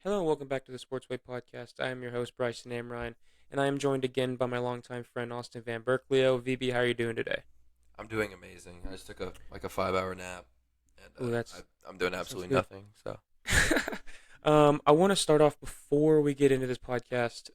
Hello and welcome back to the Sportsway Podcast. I am your host, Bryson VB, and I am joined again by my longtime friend, Austin Van Berkleo. VB, how are you doing today? I'm doing amazing. I just took a 5 hour nap, and Ooh, I'm doing that sounds absolutely good. nothing. So I want to start off before we get into this podcast.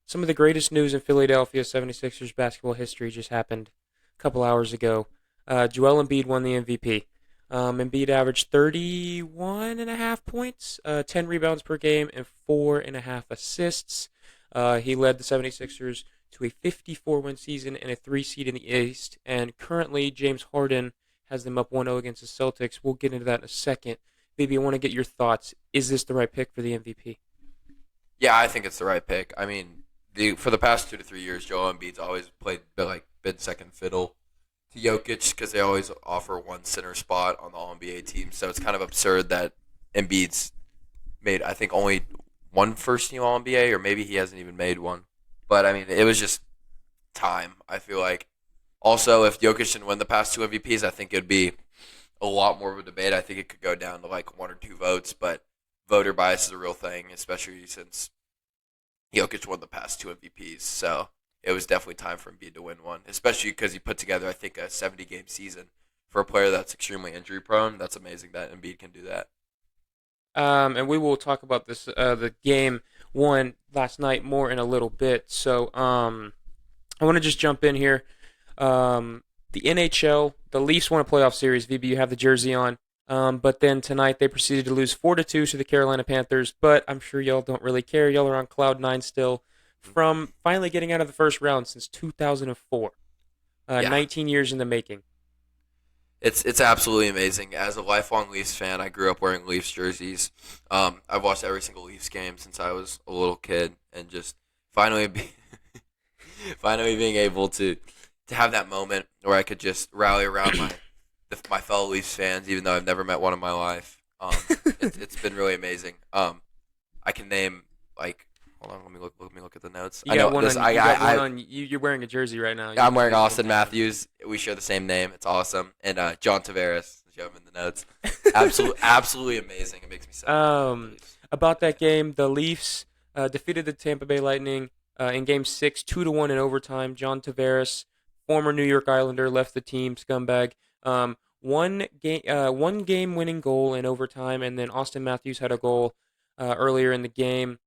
Some of the greatest news in Philadelphia 76ers basketball history just happened a couple hours ago. Joel Embiid won the MVP. Embiid averaged 31 and a half points, 10 rebounds per game, and 4.5 assists. He led the 76ers to a 54-win season and a 3 seed in the East. And currently, James Harden has them up 1-0 against the Celtics. We'll get into that in a second. Baby, I want to get your thoughts. Is this the right pick for the MVP? yeah, I think it's the right pick. I mean, for the past 2 to 3 years, Joel Embiid's always been second fiddle to Jokic because they always offer one center spot on the All NBA team. So it's kind of absurd that Embiid's made I think only one first team All NBA, or maybe he hasn't even made one. But I mean, it was just time. I feel like. Also, if Jokic didn't win the past two MVPs, I think it'd be a lot more of a debate. I think it could go down to like one or two votes, but voter bias is a real thing, especially since Jokic won the past two MVPs. So it was definitely time for Embiid to win one, especially because he put together, I think, a 70-game season for a player that's extremely injury prone. That's amazing that Embiid can do that. And we will talk about this, the game one last night more in a little bit. So, I want to just jump in here. The NHL, the Leafs won a playoff series. VB, you have the jersey on. But then tonight they proceeded to lose 4-2 to the Carolina Panthers. But I'm sure y'all don't really care. Y'all are on cloud nine still from finally getting out of the first round since 2004. Yeah, 19 years in the making. it's absolutely amazing. As a lifelong Leafs fan, I grew up wearing Leafs jerseys. I've watched every single Leafs game since I was a little kid, and just finally be, finally being able to have that moment where I could just rally around my fellow Leafs fans, even though I've never met one in my life. It's been really amazing. I can name like hold on, let me look at the notes. You I got know one this. on. You got one on. You're wearing a jersey right now. I'm You share wearing the same Austin name as Matthews. We share the same name. It's awesome. And John Tavares, you have him in the notes. him. Absolutely amazing. It makes me sad for the Um, Leafs. about that game, the Leafs defeated the Tampa Bay Lightning in Game 6, 2-1 in overtime. John Tavares, former New York Islander, left the team. Scumbag. One game winning goal in overtime, and then Austin Matthews had a goal earlier in the game.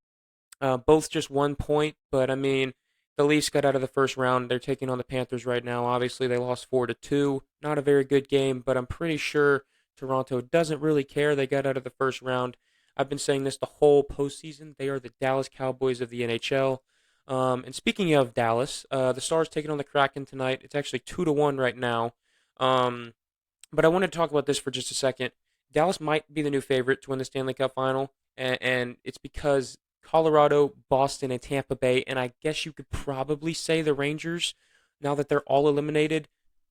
Both just 1 point, but I mean, the Leafs got out of the first round. They're taking on the Panthers right now. Obviously, they lost 4-2. Not a very good game, but I'm pretty sure Toronto doesn't really care. They got out of the first round. I've been saying this the whole postseason. They are the Dallas Cowboys of the NHL. And speaking of Dallas, the Stars taking on the Kraken tonight. It's actually 2-1 right now. Um, but I want to talk about this for just a second. Dallas might be the new favorite to win the Stanley Cup final, and it's because Colorado, Boston, and Tampa Bay, and I guess you could probably say the Rangers, now that they're all eliminated,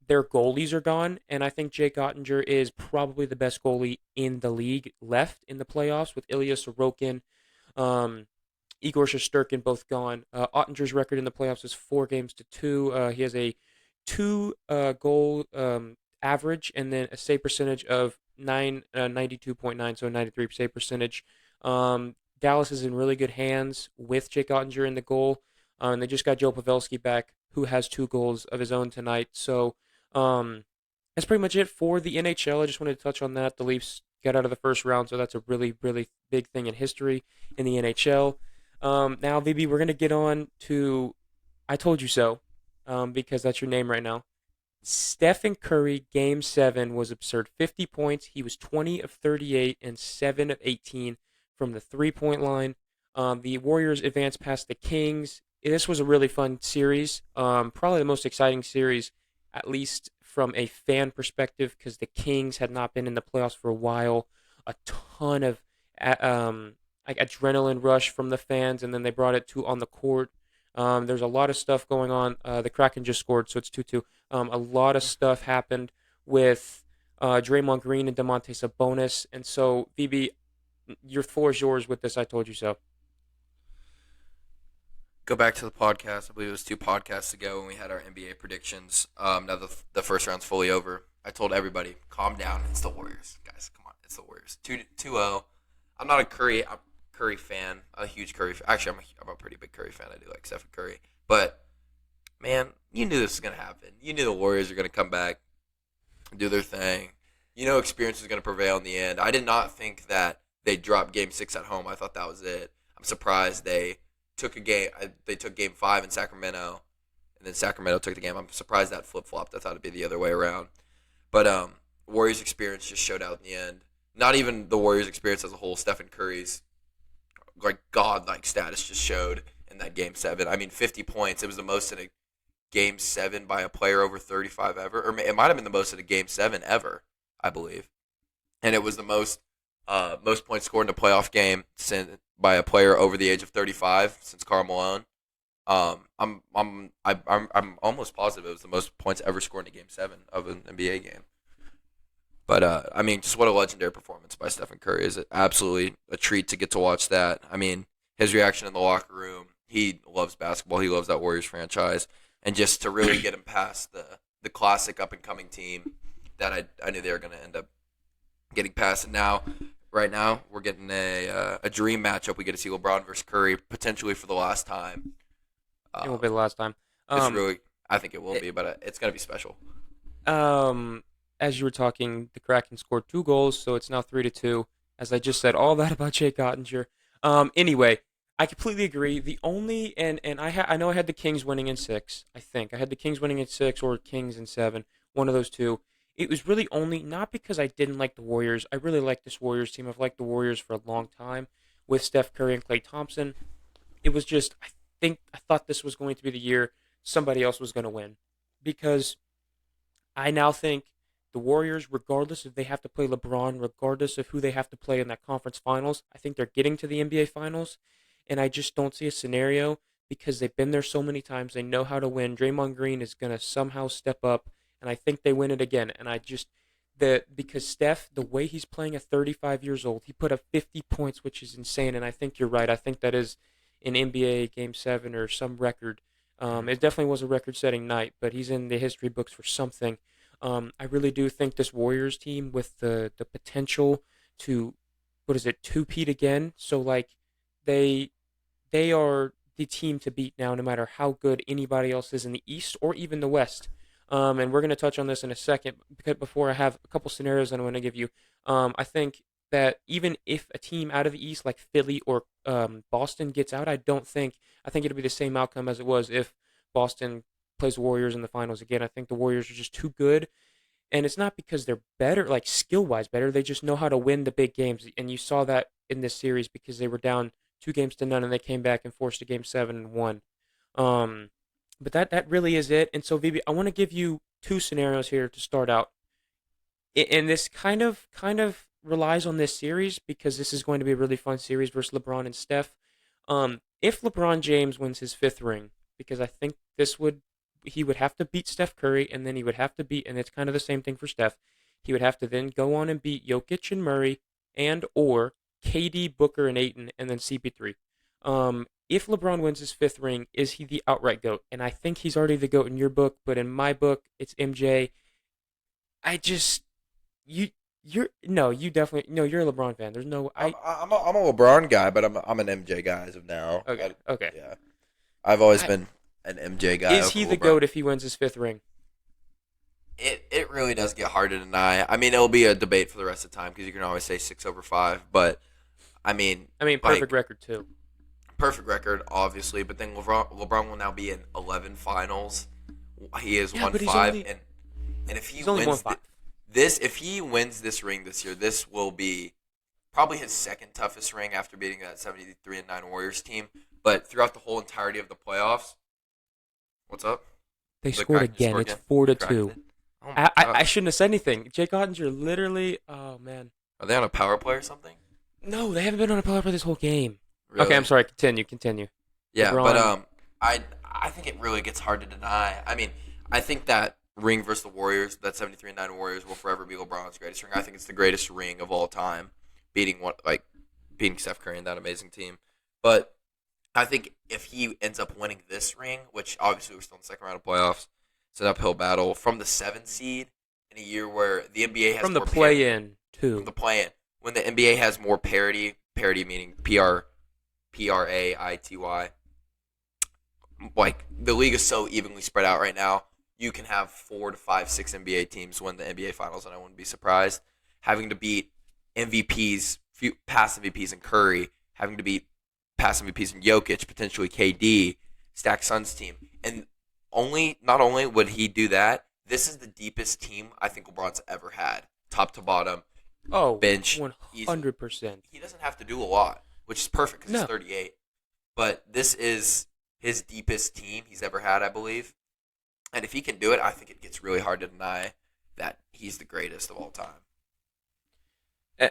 their goalies are gone, and I think Jake Ottinger is probably the best goalie in the league left in the playoffs with Ilya Sorokin, um, Igor Shesterkin both gone. Ottinger's record in the playoffs is 4 games to 2. He has a two goal average and then a save percentage of 92.9, so a 93 save percentage. Dallas is in really good hands with Jake Ottinger in the goal. And they just got Joe Pavelski back, who has 2 goals of his own tonight. So um, that's pretty much it for the NHL. I just wanted to touch on that. The Leafs got out of the first round, so that's a really, really big thing in history in the NHL. Now, VB, we're going to get on to I Told You So, because that's your name right now. Stephen Curry, game seven, was absurd. 50 points. He was 20 of 38 and 7 of 18 from the 3 point line. The Warriors advanced past the Kings. This was a really fun series. Probably the most exciting series, at least from a fan perspective, because the Kings had not been in the playoffs for a while. A ton of like adrenaline rush from the fans, and then they brought it to on the court. There's a lot of stuff going on. The Kraken just scored, so it's 2-2. A lot of stuff happened with Draymond Green and DeMonte Sabonis, and so VB, your floor is yours with this. I told you so. Go back to the podcast. I believe it was two podcasts ago when we had our NBA predictions. Now the first round's fully over. I told everybody, calm down. It's the Warriors, guys. Come on, it's the Warriors. 2-0. I'm not a Curry. Curry fan, a huge Curry. Actually, I'm a pretty big Curry fan. I do like Steph Curry, but man, you knew this was gonna happen. You knew the Warriors were gonna come back, do their thing. You know, experience was gonna prevail in the end. I did not think that they dropped Game 6 at home. I thought that was it. I'm surprised they took a game. They took Game 5 in Sacramento, and then Sacramento took the game. I'm surprised that flip flopped. I thought it'd be the other way around. But Warriors experience just showed out in the end. Not even the Warriors experience as a whole. Stephen Curry's godlike status just showed in that Game 7. I mean, 50 points. It was the most in a Game 7 by a player over 35 ever, or it might have been the most in a Game 7 ever, I believe. And it was the most points scored in a playoff game by a player over the age of 35 since Karl Malone. I'm almost positive it was the most points ever scored in a Game 7 of an NBA game. But I mean, just what a legendary performance by Stephen Curry. Is absolutely a treat to get to watch that. I mean, his reaction in the locker room. He loves basketball. He loves that Warriors franchise, and just to really get him past the classic up and coming team that I knew they were going to end up getting past. And now, right now, we're getting a dream matchup. We get to see LeBron versus Curry potentially for the last time. It will be the last time. It's really, I think it will be, but it's going to be special. As you were talking, the Kraken scored 2 goals, so it's now 3-2. As I just said, all that about Jake Ottinger. Anyway, I completely agree. The only and I know I had the Kings winning in 6. I think I had the Kings winning in 6 or Kings in 7, one of those two. It was really only not because I didn't like the Warriors. I really like this Warriors team. I've liked the Warriors for a long time with Steph Curry and Klay Thompson. It was just I thought this was going to be the year somebody else was going to win because I now think the Warriors, regardless if they have to play LeBron, regardless of who they have to play in that conference finals, I think they're getting to the NBA finals, and I just don't see a scenario because they've been there so many times. They know how to win. Draymond Green is going to somehow step up, and I think they win it again. And I just because Steph, the way he's playing at 35 years old, he put up 50 points, which is insane. And I think you're right. I think that is an NBA Game 7 or some record. It definitely was a record-setting night, but he's in the history books for something. I really do think this Warriors team with the potential to, what is it, two-peat again. So like they are the team to beat now, no matter how good anybody else is in the East or even the West. And we're going to touch on this in a second because before I have a couple scenarios that I want to give you. I think that even if a team out of the East like Philly or Boston gets out, I think it'll be the same outcome as it was if Boston plays Warriors in the finals again. I think the Warriors are just too good. And it's not because they're better, like skill-wise better. They just know how to win the big games. And you saw that in this series because they were down 2-0 and they came back and forced a Game 7 and won. But that really is it. And so, VB, I want to give you 2 scenarios here to start out. And this kind of relies on this series because this is going to be a really fun series versus LeBron and Steph. If LeBron James wins his 5th ring, because I think he would have to beat Steph Curry, and then he would have to beat, and it's kind of the same thing for Steph. He would have to then go on and beat Jokic and Murray, and or KD, Booker, and Ayton, and then CP3. If LeBron wins his 5th ring, is he the outright GOAT? And I think he's already the GOAT in your book, but in my book, it's MJ. You definitely no. You're a LeBron fan. There's no. I'm a LeBron guy, but I'm an MJ guy as of now. Okay. Yeah, I've always been an MJ guy. Is he the GOAT if he wins his 5th ring? It really does get hard to deny. I mean, it'll be a debate for the rest of the time because you can always say 6/5, but I mean, perfect record too. Perfect record, obviously, but then LeBron will now be in 11 finals. He is 1-5, and if he wins if he wins this ring this year, this will be probably his 2nd toughest ring after beating that 73-9 Warriors team. But throughout the whole entirety of the playoffs, what's up? They scored again. It's 4-2. Oh I shouldn't have said anything. Jake Ottinger literally. Oh man. Are they on a power play or something? No, they haven't been on a power play this whole game. Really? Okay, I'm sorry. Continue. Yeah, LeBron. But I think it really gets hard to deny. I mean, I think that ring versus the Warriors, that 73-9 Warriors, will forever be LeBron's greatest ring. I think it's the greatest ring of all time, beating Steph Curry and that amazing team. But I think if he ends up winning this ring, which obviously we're still in the 2nd round of playoffs, it's an uphill battle from the 7th seed in a year where the NBA has from more the play-in too. From the play-in, when the NBA has more parity meaning Praity. Like the league is so evenly spread out right now. You can have 4 to 5, 6 NBA teams win the NBA Finals, and I wouldn't be surprised. Having to beat MVPs, past MVPs in Curry, having to beat past MVPs in Jokic, potentially KD, stack Suns team, and not only would he do that, this is the deepest team I think LeBron's ever had, top to bottom, Oh, bench easily. 100%. He doesn't have to do a lot, which is perfect because he's No. 38. But this is his deepest team he's ever had, I believe. And if he can do it, I think it gets really hard to deny that he's the greatest of all time. Uh,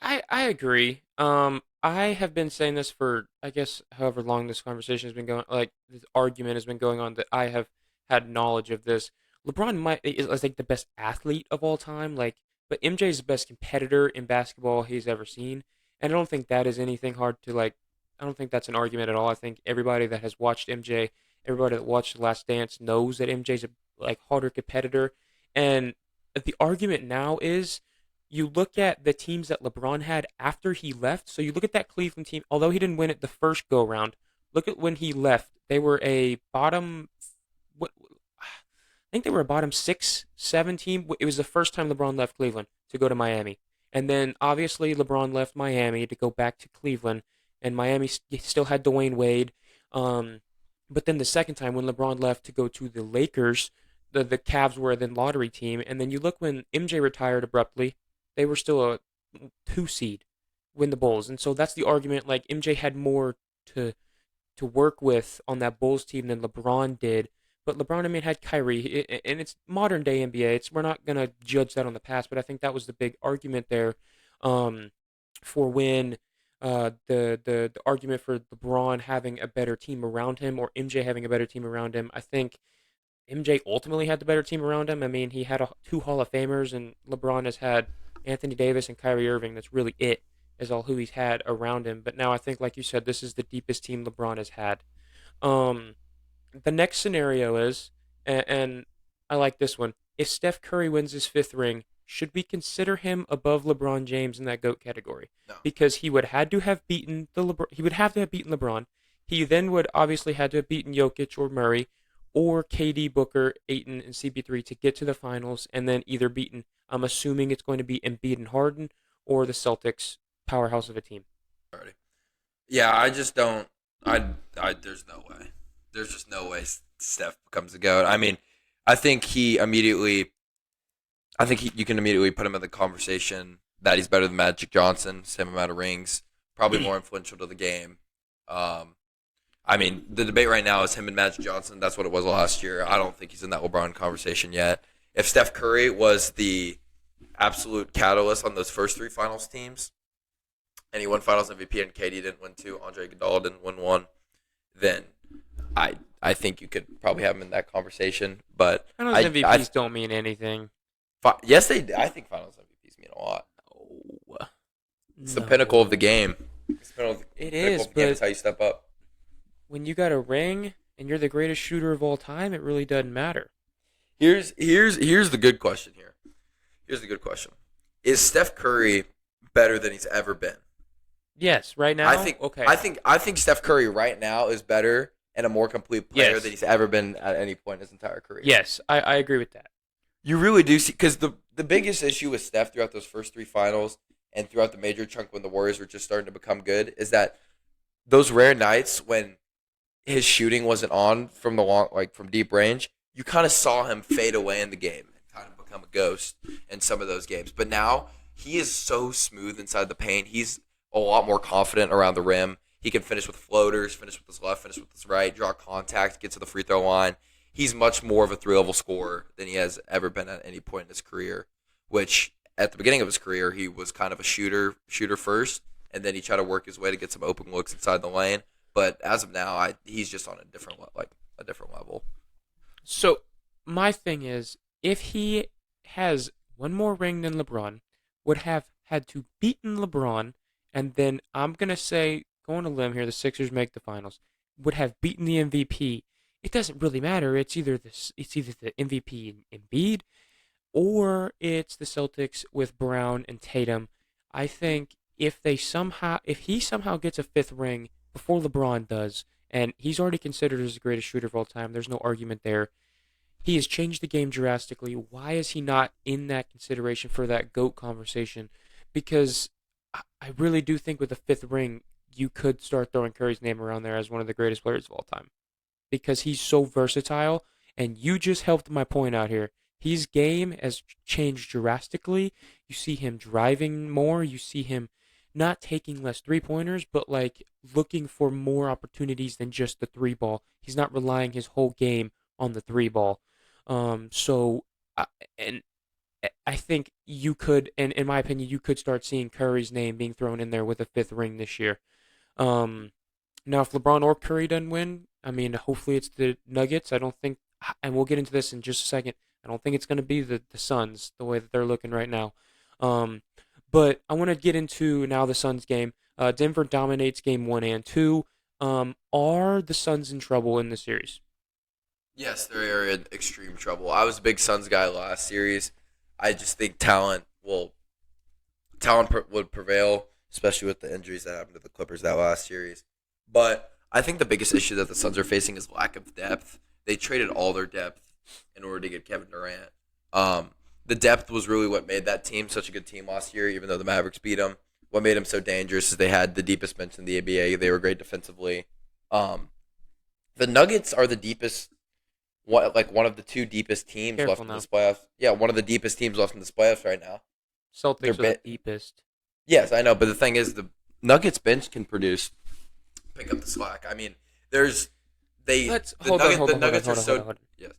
I agree. I have been saying this for, I guess, however long this conversation has been going, like this argument has been going on, that I have had knowledge of this. LeBron is like the best athlete of all time, like, but MJ is the best competitor in basketball he's ever seen, and I don't think that is anything hard to like. I don't think that's an argument at all. I think everybody that has watched MJ, everybody that watched The Last Dance knows that MJ's a like harder competitor, and the argument now is you look at the teams that LeBron had after he left. So you look at that Cleveland team, although he didn't win it the first go round, look at when he left. They were a bottom what I think they were a bottom 6, 7 team. It was the first time LeBron left Cleveland to go to Miami. And then obviously LeBron left Miami to go back to Cleveland, and Miami still had Dwayne Wade. Um, but then the second time when LeBron left to go to the Lakers, the Cavs were the lottery team. And then you look when MJ retired abruptly, they were still a 2 seed, win the Bulls. And so that's the argument. Like MJ had more to to work with on that Bulls team than LeBron did. But LeBron, I mean, had Kyrie, and it's modern day NBA. We're not gonna judge that on the past, but I think that was the big argument there, um, for when the argument for LeBron having a better team around him or MJ having a better team around him. I think MJ ultimately had the better team around him. I mean, he had 2 Hall of Famers, and LeBron has had Anthony Davis and Kyrie Irving. That's really it, is all who he's had around him. But now I think, like you said, this is the deepest team LeBron has had. Um, the next scenario is, and I like this one. If Steph Curry wins his 5th ring, should we consider him above LeBron James in that GOAT category? No. Because he would have to have beaten LeBron. He then would obviously had to have beaten Jokic or Murray or KD, Booker, Aiton, and CP3 to get to the finals, and then either beaten. I'm assuming it's going to be Embiid and Harden or the Celtics, powerhouse of a team. Already. Yeah, I just don't. There's no way. There's just no way Steph becomes the GOAT. I mean, I think he immediately. You can immediately put him in the conversation that he's better than Magic Johnson, same amount of rings, probably more influential to the game. I mean, the debate right now is him and Magic Johnson. That's what it was last year. I don't think he's in that LeBron conversation yet. If Steph Curry was the absolute catalyst on those first 3 finals teams, and he won Finals MVP and KD didn't win 2, Andre Iguodala didn't win 1, then I think you could probably have him in that conversation. But Finals MVPs don't mean anything. Yes, they do. I think Finals MVPs mean a lot. No. It's the pinnacle of the game. It is, but but how you step up. when you got a ring and you're the greatest shooter of all time, it really doesn't matter. Here's the good question here. Here's the good question. Is Steph Curry better than he's ever been? Yes, right now. I think okay. I think Steph Curry right now is better and a more complete player Yes. than he's ever been at any point in his entire career. Yes, I agree with that. You really do see, because the biggest issue with Steph throughout those first 3 finals and throughout the major chunk when the Warriors were just starting to become good is that those rare nights when his shooting wasn't on from from deep range, you kind of saw him fade away in the game and kind of become a ghost in some of those games. But now he is so smooth inside the paint. He's a lot more confident around the rim. He can finish with floaters, finish with his left, finish with his right, draw contact, get to the free throw line. He's much more of a 3-level scorer than he has ever been at any point in his career, which at the beginning of his career, he was kind of a shooter first, and then he tried to work his way to get some open looks inside the lane. But as of now, he's just on a different level. So my thing is, if he has one more ring than LeBron, would have had to beaten LeBron, and then I'm gonna say, going to limb here, the Sixers make the finals, would have beaten the MVP. It doesn't really matter. It's either the MVP in Embiid, or it's the Celtics with Brown and Tatum. I think if he somehow gets a 5th ring, before LeBron does, and he's already considered as the greatest shooter of all time. There's no argument there. He has changed the game drastically. Why is he not in that consideration for that GOAT conversation? Because I really do think with the fifth ring, you could start throwing Curry's name around there as one of the greatest players of all time because he's so versatile. And you just helped my point out here. His game has changed drastically. You see him driving more. You see him not taking less three pointers, but like looking for more opportunities than just the three ball. He's not relying his whole game on the three ball. So, uh, and I think you could, and in my opinion, you could start seeing Curry's name being thrown in there with a fifth ring this year. Um, Now, if LeBron or Curry doesn't win, I mean, hopefully it's the Nuggets. I don't think, and we'll get into this in just a second. I don't think it's going to be the Suns the way that they're looking right now. Um, but I want to get into now the Suns game. Denver dominates game one and two. Are the Suns in trouble in the series? Yes, they are in extreme trouble. I was a big Suns guy last series. I just think would prevail, especially with the injuries that happened to the Clippers that last series. But I think the biggest issue that the Suns are facing is lack of depth. They traded all their depth in order to get Kevin Durant. Um, the depth was really what made that team such a good team last year, even though the Mavericks beat them. What made them so dangerous is they had the deepest bench in the NBA. They were great defensively. Um, the Nuggets are the deepest, one of the two deepest teams left Careful in now. this playoffs. Yeah, one of the deepest teams left in this playoffs right now. They're Celtics are the bit. deepest. Yes, I know, but the thing is, the Nuggets bench can pick up the slack. I mean, there's they Let's the hold on, Nugget hold the on, hold on, Nuggets are hold on, hold on, so hold on. yes.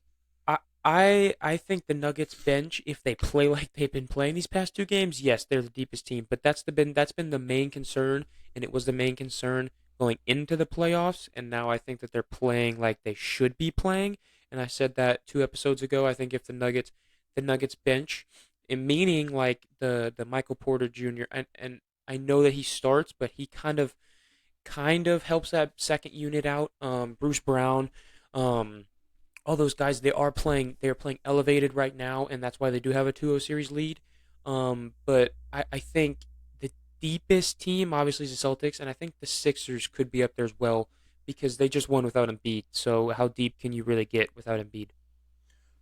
I think the Nuggets bench, if they play like they've been playing these past two games, yes, they're the deepest team. But that's been the main concern, and it was the main concern going into the playoffs. And now I think that they're playing like they should be playing. And I said that 2 episodes ago. I think if the Nuggets bench, and meaning like the Michael Porter Jr. and I know that he starts, but he kind of helps that second unit out. Bruce Brown. Um, all those guys they are playing elevated right now, and that's why they do have a 2-0 series lead. But I think the deepest team obviously is the Celtics, and I think the Sixers could be up there as well because they just won without Embiid. So how deep can you really get without Embiid?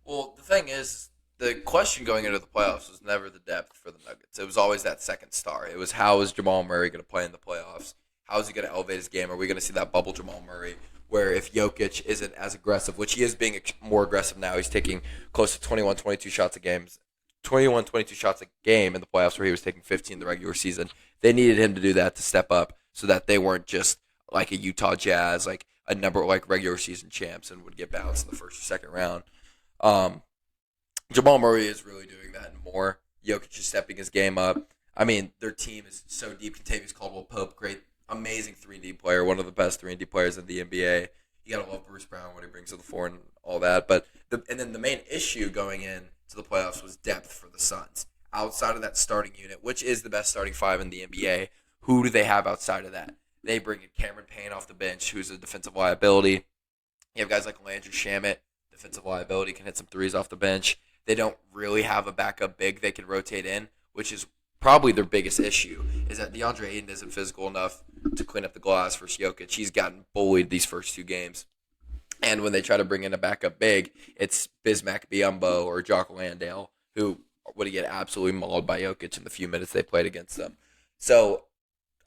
Well, the thing is, the question going into the playoffs was never the depth for the Nuggets. It was always that second star. It was how is Jamal Murray going to play in the playoffs? How is he going to elevate his game? Are we going to see that bubble Jamal Murray where if Jokic isn't as aggressive, which he is being more aggressive now, he's taking close to 21, 22 shots a game, 21, 22 shots a game in the playoffs where he was taking 15 in the regular season. They needed him to do that to step up so that they weren't just like a Utah Jazz, like a number like regular season champs and would get bounced in the first or second round. Um, Jamal Murray is really doing that and more. Jokic is stepping his game up. I mean, their team is so deep. Contavious Caldwell Pope, great, amazing 3D player, one of the best 3D players in the NBA. You gotta love Bruce Brown when he brings to the floor and all that. But and then the main issue going in to the playoffs was depth for the Suns. Outside of that starting unit, which is the best starting five in the NBA, who do they have outside of that? They bring in Cameron Payne off the bench, who's a defensive liability. You have guys like Landry Shamet, defensive liability, can hit some threes off the bench. They don't really have a backup big they can rotate in, which is probably their biggest issue, is that DeAndre Ayton isn't physical enough to clean up the glass for Jokic. He's gotten bullied these first two games. And when they try to bring in a backup big, it's Bismack Biyombo or Jock Landale, who would get absolutely mauled by Jokic in the few minutes they played against them. So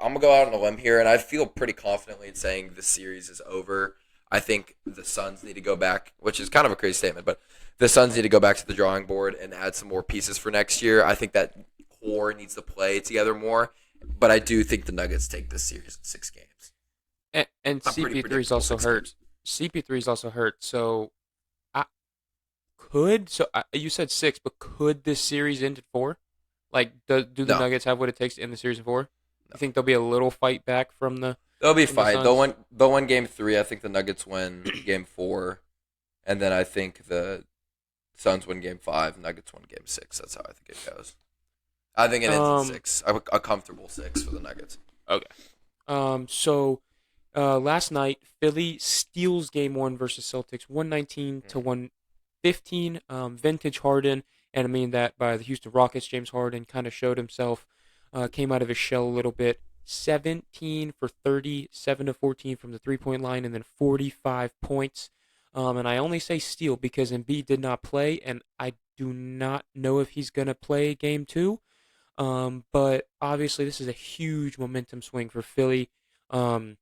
I'm going to go out on a limb here, and I feel pretty confidently in saying this series is over. I think the Suns need to go back, which is kind of a crazy statement, but the Suns need to go back to the drawing board and add some more pieces for next year. I think that core needs to play together more, but I do think the Nuggets take this series in 6 games. And A pretty CP3 is predictable also six hurt. games. CP3 is also hurt. So I could so you said six, but could this series end at four? Like, do the No, Nuggets have what it takes to end the series in four? no. You think there'll be a little fight back They'll be from the fine. They'll Suns? win. They'll win game 3. I think the Nuggets win game 4, and then I think the Suns win game 5. Nuggets win game 6. That's how I think it goes. I think it ends in Um. 6. A comfortable 6 for the Nuggets. Okay. So last night Philly steals game one versus Celtics, 119 to 115. Vintage Harden, and I mean that by the Houston Rockets. James Harden kind of showed himself, came out of his shell a little bit. 17 for 30, 7 to 14 from the 3-point line, and then 45 points. And I only say steal because Embiid did not play, and I do not know if he's going to play game two. But obviously, this is a huge momentum swing for Philly. Um,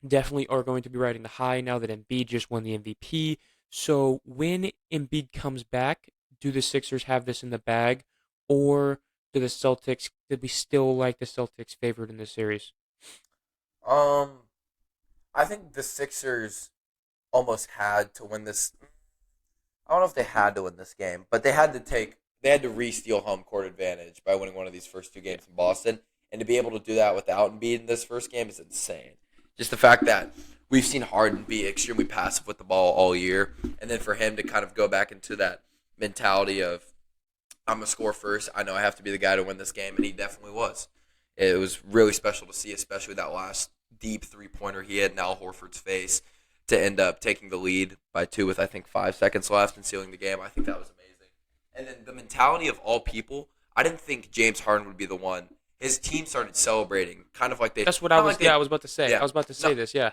Definitely are going to be riding the high now that Embiid just won the MVP. So when Embiid comes back, do the Sixers have this in the bag, or do the Celtics? Did we still like the Celtics favored in this series? Um, I think the Sixers almost had to win this. I don't know if they had to win this game, but they had to re-steal home court advantage by winning one of these first two Yeah. games in Boston, and to be able to do that without Embiid in this first game is insane. Just the fact that we've seen Harden be extremely passive with the ball all year, and then for him to kind of go back into that mentality of I'm gonna score first. I know I have to be the guy to win this game, and he definitely was. It was really special to see, especially that last deep 3-pointer he had in Al Horford's face to end up taking the lead by two with I think 5 seconds left and sealing the game. I think that was amazing. And then the mentality of all people, I didn't think James Harden would be the one. His team started celebrating, kind of like they, That's what I not was. like Yeah, I they, was about to say. I yeah, was about to say not this. Yeah.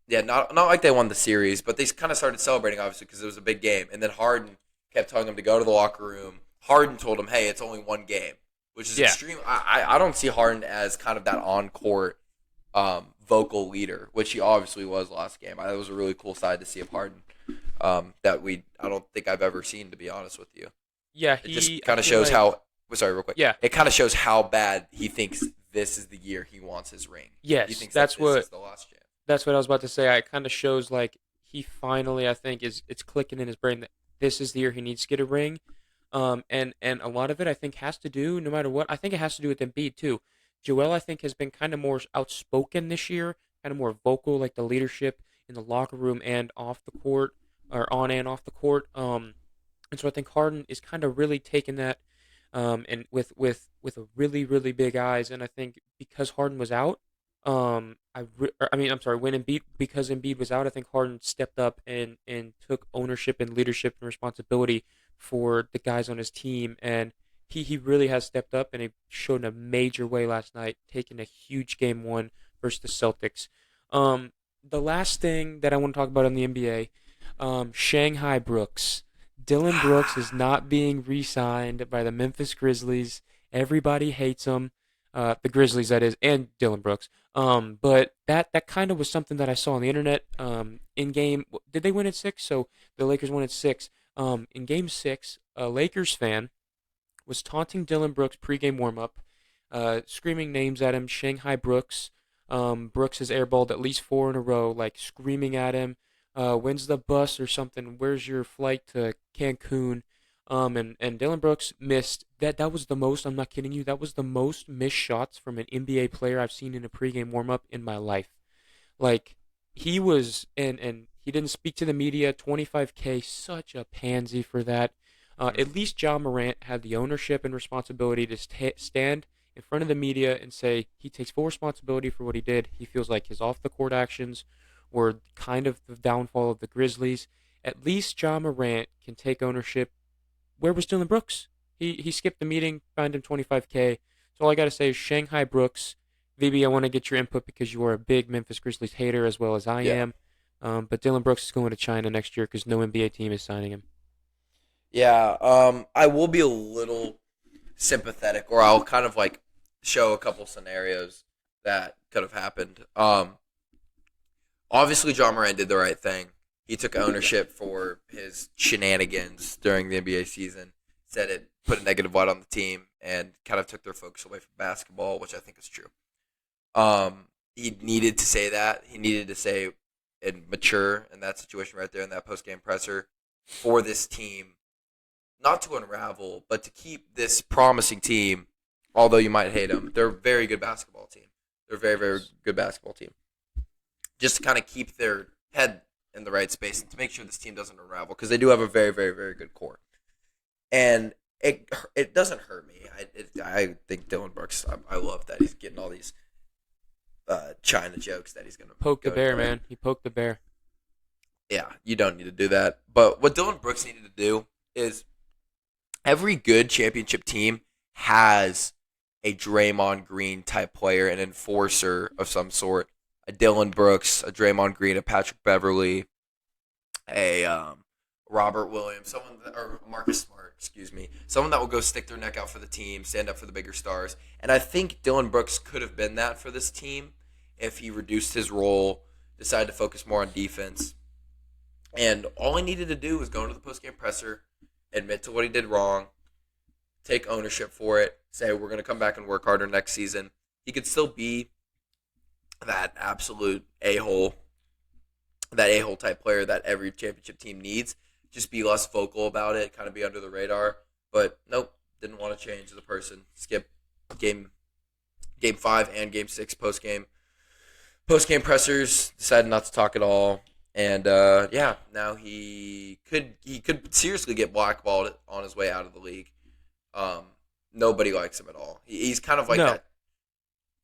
yeah, not like they won the series, but they kind of started celebrating obviously because it was a big game. And then Harden kept telling them to go to the locker room. Harden told him, "Hey, it's only one game," which is Yeah. extreme. I don't see Harden as kind of that on court vocal leader, which he obviously was last game. It was a really cool side to see of Harden that I don't think I've ever seen, to be honest with you. Yeah. It just I kind of feel shows like. how. Sorry, real quick. Yeah. It kind of shows how bad he thinks this is the year he wants his ring. He Yes. thinks that this is the last chance. That's what I was about to say. It kind of shows like he finally, I think, is it's clicking in his brain that this is the year he needs to get a ring. And a lot of it I think has to do, no matter what, I think it has to do with Embiid too. Joel, I think, has been kind of more outspoken this year, kind of more vocal, like the leadership in the locker room and off the court, or on and off the court. And so I think Harden is kind of really taking that, and with a really big eyes. And I think because Harden was out, I mean, I'm sorry, when Embiid because Embiid was out, I think Harden stepped up and took ownership and leadership and responsibility for the guys on his team, and he really has stepped up, and he showed in a major way last night, taking a huge game one versus the Celtics. The last thing that I want to talk about in the NBA, Shanghai Brooks. Dylan Brooks is not being re-signed by the Memphis Grizzlies. Everybody hates him. The Grizzlies, that is, and Dylan Brooks. But that kind of was something that I saw on the internet. In game, did they win at six? So the Lakers won at six. In game six, a Lakers fan was taunting Dylan Brooks pregame warm-up, screaming names at him. Shanghai Brooks. Brooks has airballed at least four in a row, like screaming at him. When's the bus or something? Where's your flight to Cancun? And Dylan Brooks missed that. That was the most. I'm not kidding you. That was the most missed shots from an NBA player I've seen in a pregame warm-up in my life. Like he was, and he didn't speak to the media. 25K, such a pansy for that. Mm-hmm. At least John Morant had the ownership and responsibility to stand in front of the media and say he takes full responsibility for what he did. He feels like his off the court actions were kind of the downfall of the Grizzlies. At least John Morant can take ownership. Where was Dylan Brooks? He skipped the meeting, fined him 25K. So all I got to say is Shanghai Brooks. VB, I want to get your input because you are a big Memphis Grizzlies hater as well as I Yeah. am. But Dylan Brooks is going to China next year because no NBA team is signing him. Yeah, I will be a little sympathetic, or I'll kind of like show a couple scenarios that could have happened. Obviously, John Moran did the right thing. He took ownership for his shenanigans during the NBA season. Said it put a negative light on the team and kind of took their focus away from basketball, which I think is true. He needed to say that. He needed to say and mature in that situation right there in that post game presser for this team not to unravel, but to keep this promising team, although you might hate them, they're a very good basketball team. They're a very Yes. good basketball team. Just to kind of keep their head in the right space and to make sure this team doesn't unravel because they do have a very good core. And it doesn't hurt me. I think Dylan Brooks, I love that he's getting all these China jokes that he's going to Poke the go and bear, play. man. He poked the bear. Yeah, you don't need to do that. But what Dylan Brooks needed to do is every good championship team has a Draymond Green type player, an enforcer of some sort, a Dylan Brooks, a Draymond Green, a Patrick Beverly, a Robert Williams, or Marcus Smart, excuse me, someone that will go stick their neck out for the team, stand up for the bigger stars. And I think Dylan Brooks could have been that for this team if he reduced his role, decided to focus more on defense. And all he needed to do was go into the postgame presser, admit to what he did wrong, take ownership for it, say we're going to come back and work harder next season. He could still be that absolute a-hole, that a-hole type player that every championship team needs. Just be less vocal about it, kind of be under the radar. But nope, didn't want to change as a person. Skip game 5 and game 6 postgame pressers. Decided not to talk at all. And yeah, now he could seriously get blackballed on his way out of the league. Nobody likes him at all. He's kind of like No. that.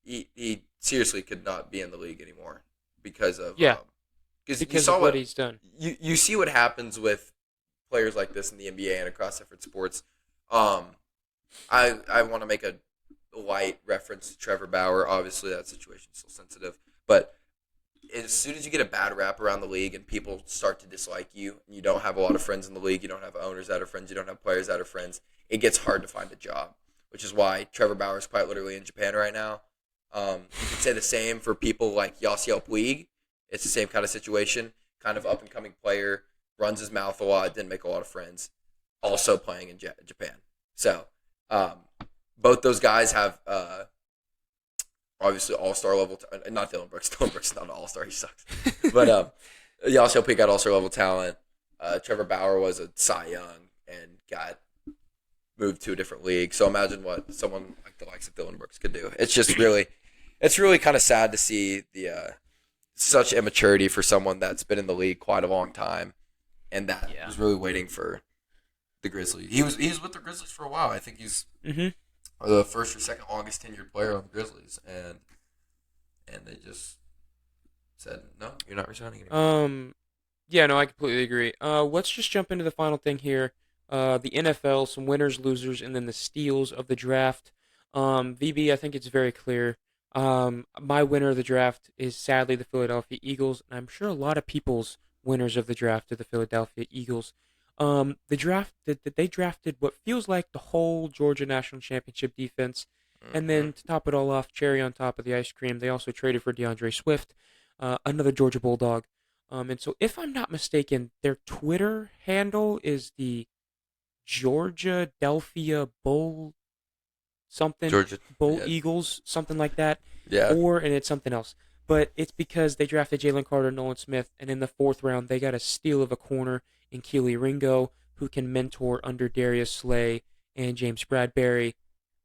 He seriously could not be in the league anymore because of Yeah, because you because saw of what he's done. you see what happens with players like this in the NBA and across different sports. I want to make a light reference to Trevor Bauer. Obviously, that situation's still sensitive, but as soon as you get a bad rap around the league and people start to dislike you, and you don't have a lot of friends in the league, you don't have owners that are friends, you don't have players that are friends, it gets hard to find a job, which is why Trevor Bauer is quite literally in Japan right now. You could say the same for people like Yasiel Puig. It's the same kind of situation. Kind of up-and-coming player, runs his mouth a lot, didn't make a lot of friends, also playing in Japan. So both those guys have obviously all-star level not Dylan Brooks. Dylan Brooks is not an all-star. He sucks. But Yasiel Puig got all-star level talent. Trevor Bauer was a Cy Young and got moved to a different league. So imagine what someone like the likes of Dylan Brooks could do. It's really kind of sad to see the such immaturity for someone that's been in the league quite a long time and that was really waiting for the Grizzlies. He was with the Grizzlies for a while. I think he's the first or second longest tenured player on the Grizzlies, and they just said no, you're not resigning anymore. Yeah, no, I completely agree. Let's just jump into the final thing here. The NFL, some winners, losers, and then the steals of the draft. VB, I think it's very clear. My winner of the draft is sadly the Philadelphia Eagles, and I'm sure a lot of people's winners of the draft are the Philadelphia Eagles. The draft that they drafted what feels like the whole Georgia National Championship defense, and then to top it all off, cherry on top of the ice cream, they also traded for DeAndre Swift, another Georgia Bulldog. And so, if I'm not mistaken, their Twitter handle is the Georgia Delphia Bull something, Georgia, Bull yeah, Eagles, something like that, yeah. and it's something else. But it's because they drafted Jalen Carter, Nolan Smith, and in the 4th round they got a steal of a corner in Keely Ringo, who can mentor under Darius Slay and James Bradbury.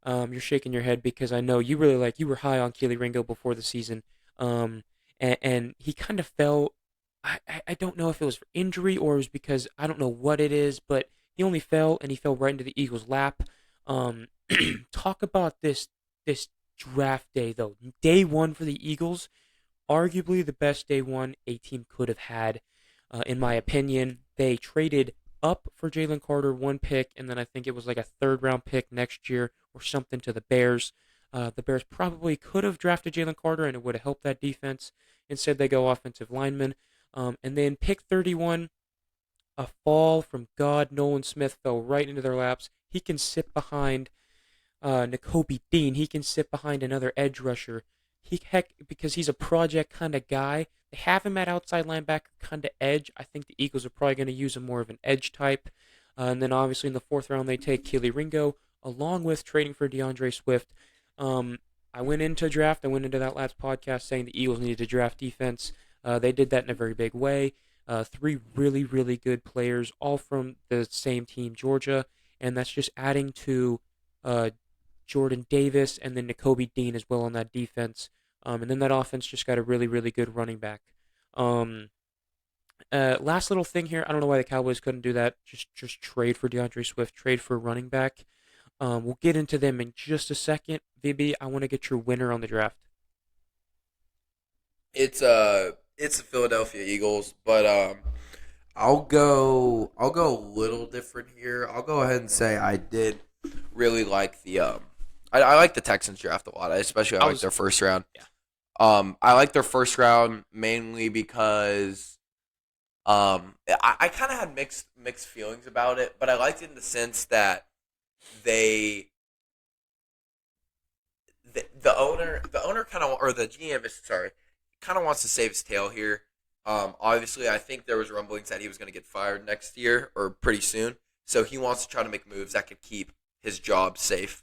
You're shaking your head because I know you were high on Keely Ringo before the season, and he kind of fell. I don't know if it was for injury or it was because I don't know what it is, but he only fell and he fell right into the Eagles' lap. Talk about this draft day though. Day 1 for the Eagles, arguably the best day 1 a team could have had, in my opinion. They traded up for Jalen Carter 1 pick, and then I think it was like a 3rd-round pick next year or something to the Bears. The Bears probably could have drafted Jalen Carter, and it would have helped that defense. Instead, they go offensive lineman. And then pick 31, a fall from God. Nolan Smith fell right into their laps. He can sit behind Nakobe Dean. He can sit behind another edge rusher. Because he's a project kind of guy. They have him at outside linebacker kind of edge. I think the Eagles are probably going to use him more of an edge type. And then obviously in the 4th round they take Keely Ringo, along with trading for DeAndre Swift. I went into that last podcast saying the Eagles needed to draft defense. They did that in a very big way. 3 really, really good players, all from the same team, Georgia, and that's just adding to Jordan Davis and then Nakobe Dean as well on that defense. And then that offense just got a really, really good running back. Last little thing here, I don't know why the Cowboys couldn't do that. Just trade for DeAndre Swift, trade for a running back. We'll get into them in just a second. VB, I want to get your winner on the draft. It's the Philadelphia Eagles, but I'll go a little different here. I'll go ahead and say I did really like the I like the Texans draft a lot. Especially I I like was their first round. yeah. I like their first round mainly because I kind of had mixed feelings about it, but I liked it in the sense that they the owner kind of, or the GM is sorry, kind of wants to save his tail here. Obviously, I think there was rumblings that he was going to get fired next year or pretty soon, so he wants to try to make moves that could keep his job safe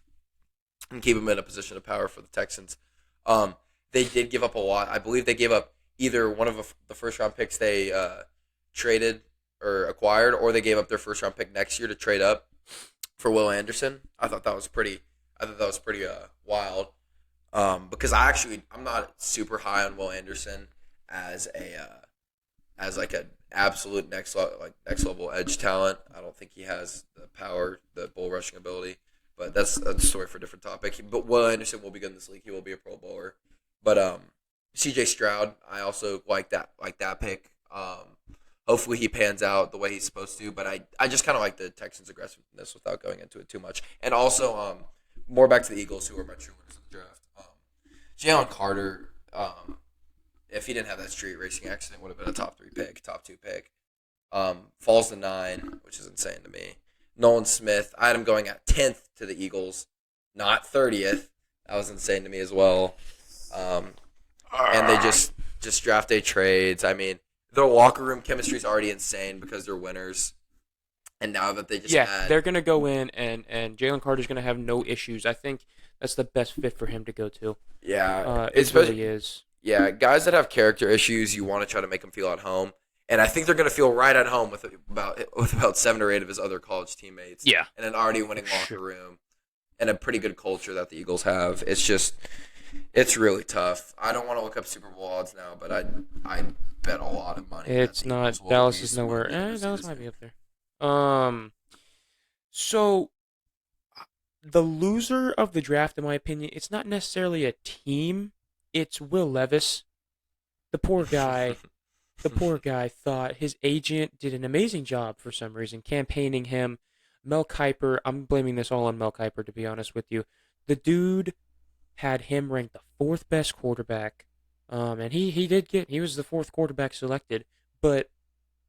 and keep him in a position of power for the Texans. Um, they did give up a lot. I believe they gave up either one of the first round picks they traded or acquired, or they gave up their first round pick next year to trade up for Will Anderson. I thought that was pretty. I thought that was pretty wild. Because I'm not super high on Will Anderson as a as like an absolute next level edge talent. I don't think he has the power, the bull rushing ability. But that's a story for a different topic. But Will Anderson will be good in this league. He will be a Pro Bowler. But C.J. Stroud, I also like that pick. Hopefully he pans out the way he's supposed to. But I just kind of like the Texans' aggressiveness without going into it too much. And also more back to the Eagles, who are my true winners of the draft. Jalen Carter, if he didn't have that street racing accident, would have been a top 3 pick, top 2 pick. Falls to 9, which is insane to me. Nolan Smith, I had him going at 10th to the Eagles, not 30th. That was insane to me as well. And they just draft day trades. I mean, their locker room chemistry is already insane because they're winners. And now that they just Yeah, had, they're gonna go in and Jalen Carter's gonna have no issues. I think that's the best fit for him to go to. yeah, It especially really is. yeah, guys that have character issues, you want to try to make them feel at home. And I think they're going to feel right at home with about 7 or 8 of his other college teammates, Yeah, and an already winning locker sure. room, and a pretty good culture that the Eagles have. It's really tough. I don't want to look up Super Bowl odds now, but I bet a lot of money that It's the Eagles not will Dallas be is will nowhere. be the best team Dallas this might be year. up there. So the loser of the draft, in my opinion, it's not necessarily a team. It's Will Levis. The poor guy. The poor guy thought his agent did an amazing job for some reason, campaigning him. Mel Kiper, I'm blaming this all on Mel Kiper, to be honest with you. The dude had him ranked the fourth best quarterback, and he was the fourth quarterback selected. But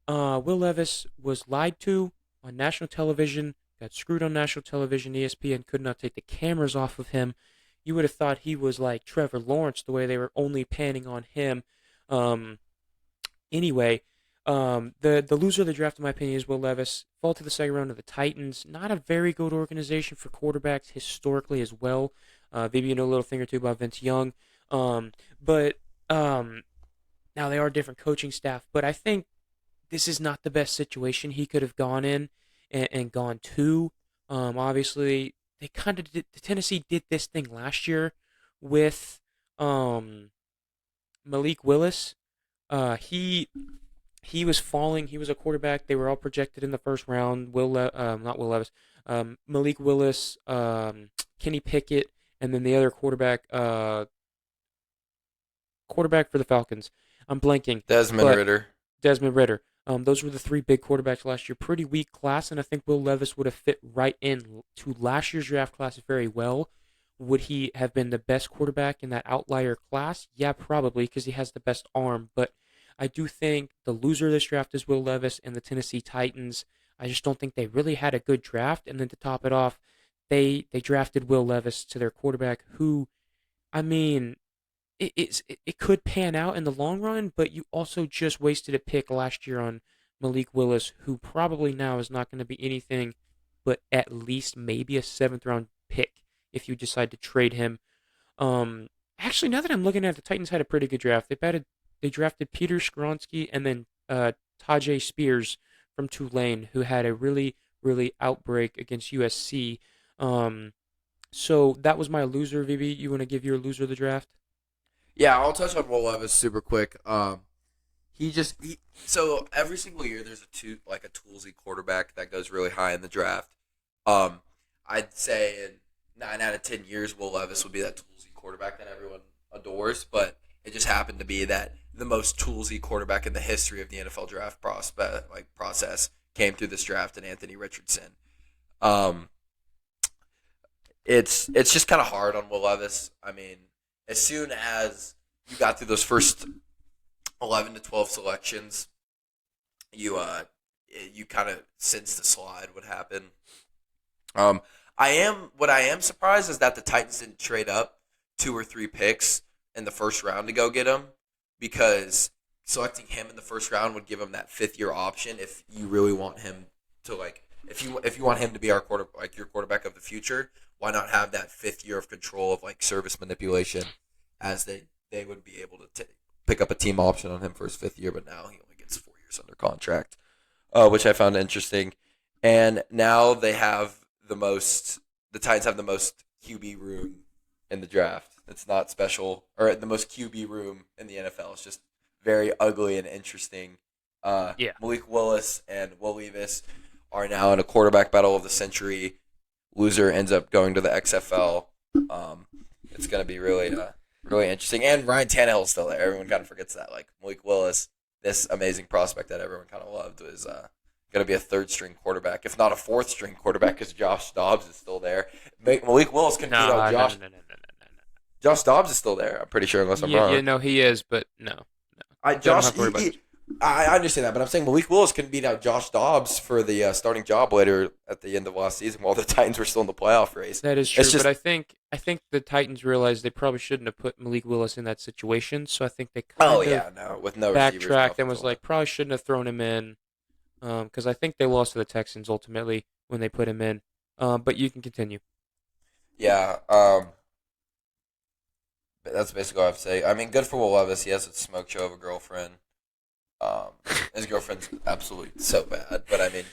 Will Levis was lied to on national television, got screwed on national television. ESPN could not take the cameras off of him. You would have thought he was like Trevor Lawrence, the way they were only panning on him. Um, Anyway, the loser of the draft, in my opinion, is Will Levis. Fall to the second round of the Titans. Not a very good organization for quarterbacks historically as well. Maybe you know a little thing or two about Vince Young. But now they are different coaching staff. But I think this is not the best situation he could have gone in and gone to. Obviously, they kind of did. Tennessee did this thing last year with um, Malik Willis. He was falling. He was a quarterback. They were all projected in the first round. Not Will Levis, Malik Willis, Kenny Pickett, and then the other quarterback for the Falcons. I'm blanking, Desmond but Ritter. Desmond Ritter. Those were the 3 big quarterbacks last year. Pretty weak class, and I think Will Levis would have fit right in to last year's draft class very well. Would he have been the best quarterback in that outlier class? Yeah, probably, because he has the best arm. But I do think the loser of this draft is Will Levis and the Tennessee Titans. I just don't think they really had a good draft. And then to top it off, they drafted Will Levis to their quarterback, who, I mean, it could pan out in the long run, but you also just wasted a pick last year on Malik Willis, who probably now is not going to be anything but at least maybe a 7th round pick if you decide to trade him. Actually, now that I'm looking at it, the Titans had a pretty good draft. They drafted Peter Skronsky and then Tajay Spears from Tulane, who had a really outbreak against USC. Um, so that was my loser, VB. You want to give your loser of the draft? Yeah, I'll touch on Will Levis super quick. So every single year there's a toolsy quarterback that goes really high in the draft. Um, I'd say in 9 out of 10 years, Will Levis would be that toolsy quarterback that everyone adores, but it just happened to be that the most toolsy quarterback in the history of the NFL draft process came through this draft in Anthony Richardson. Um, it's just kind of hard on Will Levis. I mean, as soon as you got through those first 11 to 12 selections, you you kind of sense the slide would happen. Um, I am surprised is that the Titans didn't trade up 2 or 3 picks in the first round to go get him, because selecting him in the first round would give him that 5th year option if you really want him to, like, if you want him to be our your quarterback of the future. Why not have that 5th year of control of, like, service manipulation, as they would be able to pick up a team option on him for his 5th year, but now he only gets 4 years under contract, which I found interesting. And now they have the Titans have the most QB room in the draft. It's not special, or the most QB room in the NFL. It's just very ugly and interesting. Yeah. Malik Willis and Will Levis are now in a quarterback battle of the century. Loser ends up going to the XFL. It's going to be really interesting. And Ryan Tannehill's still there. Everyone kind of forgets that. Like, Malik Willis, this amazing prospect that everyone kind of loved, was going to be a 3rd-string quarterback, if not a 4th-string quarterback, because Josh Dobbs is still there. Malik Willis can beat out No, no, Josh. no, no, no, no, no, no. Josh Dobbs is still there. I'm pretty sure, unless I'm Yeah, yeah, wrong. no, he is, but no, no. I You don't Josh, have to worry about it. I understand that, but I'm saying Malik Willis can beat out Josh Dobbs for the starting job later at the end of last season, while the Titans were still in the playoff race. That is It's true, just, but I think the Titans realized they probably shouldn't have put Malik Willis in that situation, so I think they oh kind of yeah, no, with no receivers and backtracked and was offensive line. like, probably shouldn't have thrown him in, because I think they lost to the Texans ultimately when they put him in. But you can continue. Yeah, but that's basically all I have to say. I mean, good for Will Levis. He has a smoke show of a girlfriend. Um, his girlfriend's absolutely so bad, but I mean,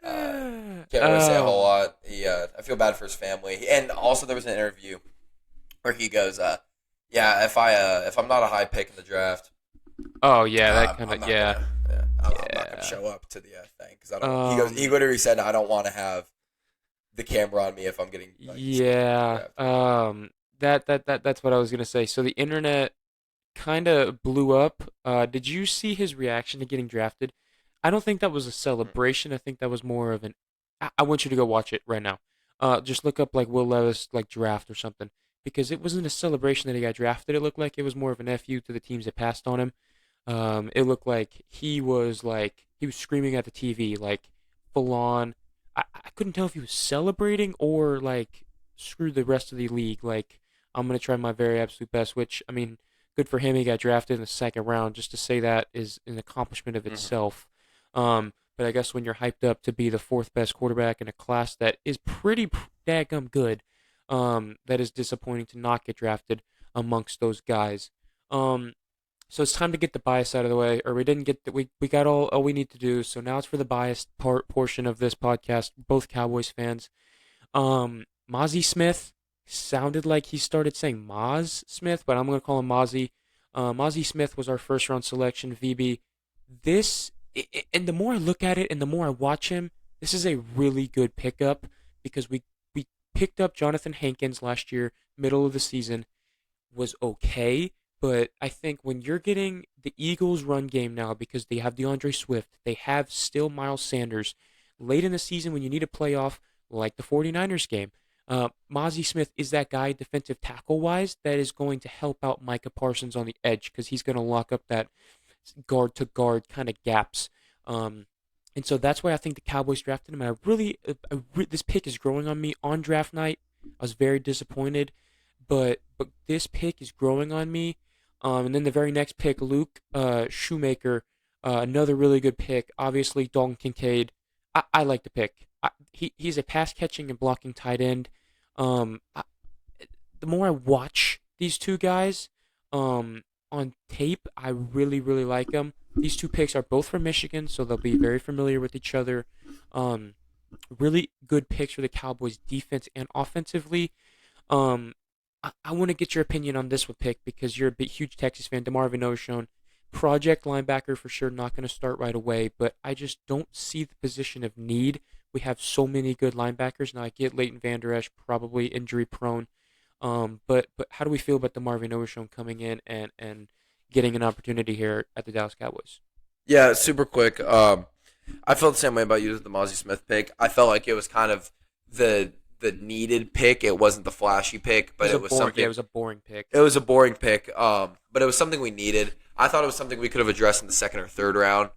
can't really say a whole um, lot. I feel bad for his family, and also there was an interview where he goes, "Yeah, if I'm not a high pick in the draft, oh yeah, that kind I'm of not yeah, gonna, I'm not gonna yeah. show up to the thing because I don't." He Um, literally said, "I don't want to have the camera on me if I'm getting, like, selected in the yeah. draft." That's what I was gonna say. So the internet kind of blew up. Did you see his reaction to getting drafted? I don't think that was a Mm-mm. celebration. I think that was more of an. I want you to go watch it right now. Just look up like Will Levis like draft or something, because it wasn't a celebration that he got drafted. It looked like it was more of an fu to the teams that passed on him. It looked like he was screaming at the TV like full on. I couldn't tell if he was celebrating or like screw the rest of the league. Like, I'm gonna try my very absolute best. Which, I mean, good for him. He got drafted in the second round. Just to say that is an accomplishment of Mm-hmm. itself. But I guess when you're hyped up to be the 4th best quarterback in a class that is pretty daggum good, that is disappointing to not get drafted amongst those guys. Um, so it's time to get the bias out of the way, or we didn't get the, we got all we need to do. So now it's for the biased portion of this podcast. Both Cowboys fans. Mozzie Smith sounded like he started saying Maz Smith, but I'm gonna call him Mozzie. Mozzie Smith was our first round selection. VB. This and the more I look at it, and the more I watch him, this is a really good pickup because we picked up Jonathan Hankins last year, middle of the season, was okay. But I think when you're getting the Eagles' run game now, because they have DeAndre Swift, they have still Miles Sanders, late in the season when you need a playoff, like the 49ers game, Mozzie Smith is that guy defensive tackle wise that is going to help out Micah Parsons on the edge because he's going to lock up that guard to guard kind of gaps. Um, and so that's why I think the Cowboys drafted him. And this pick is growing on me on draft night. I was very disappointed, but this pick is growing on me. And then the very next pick, Luke Shoemaker, another really good pick. Obviously, Dalton Kincaid. I like the pick. He's a pass catching and blocking tight end. I, the more I watch these two guys on tape, I really, really like them. These two picks are both from Michigan, so they'll be very familiar with each other. Um, really good picks for the Cowboys defense and offensively. Um, I want to get your opinion on this one pick because you're a big, huge Texas fan. DeMarvin O'Shone, project linebacker for sure, not going to start right away, but I just don't see the position of need. We have so many good linebackers now. I get Leighton Vander Esch probably injury prone, but how do we feel about DeMarvin Overshown coming in and getting an opportunity here at the Dallas Cowboys? Yeah, super quick. I felt the same way about you with the Mozzie Smith pick. I felt like it was kind of the the needed pick. It wasn't the flashy pick, It but was a it was boring. Yeah, it something. was a boring pick. It was a boring pick, but it was something we needed. I thought it was something we could have addressed in the second or third round.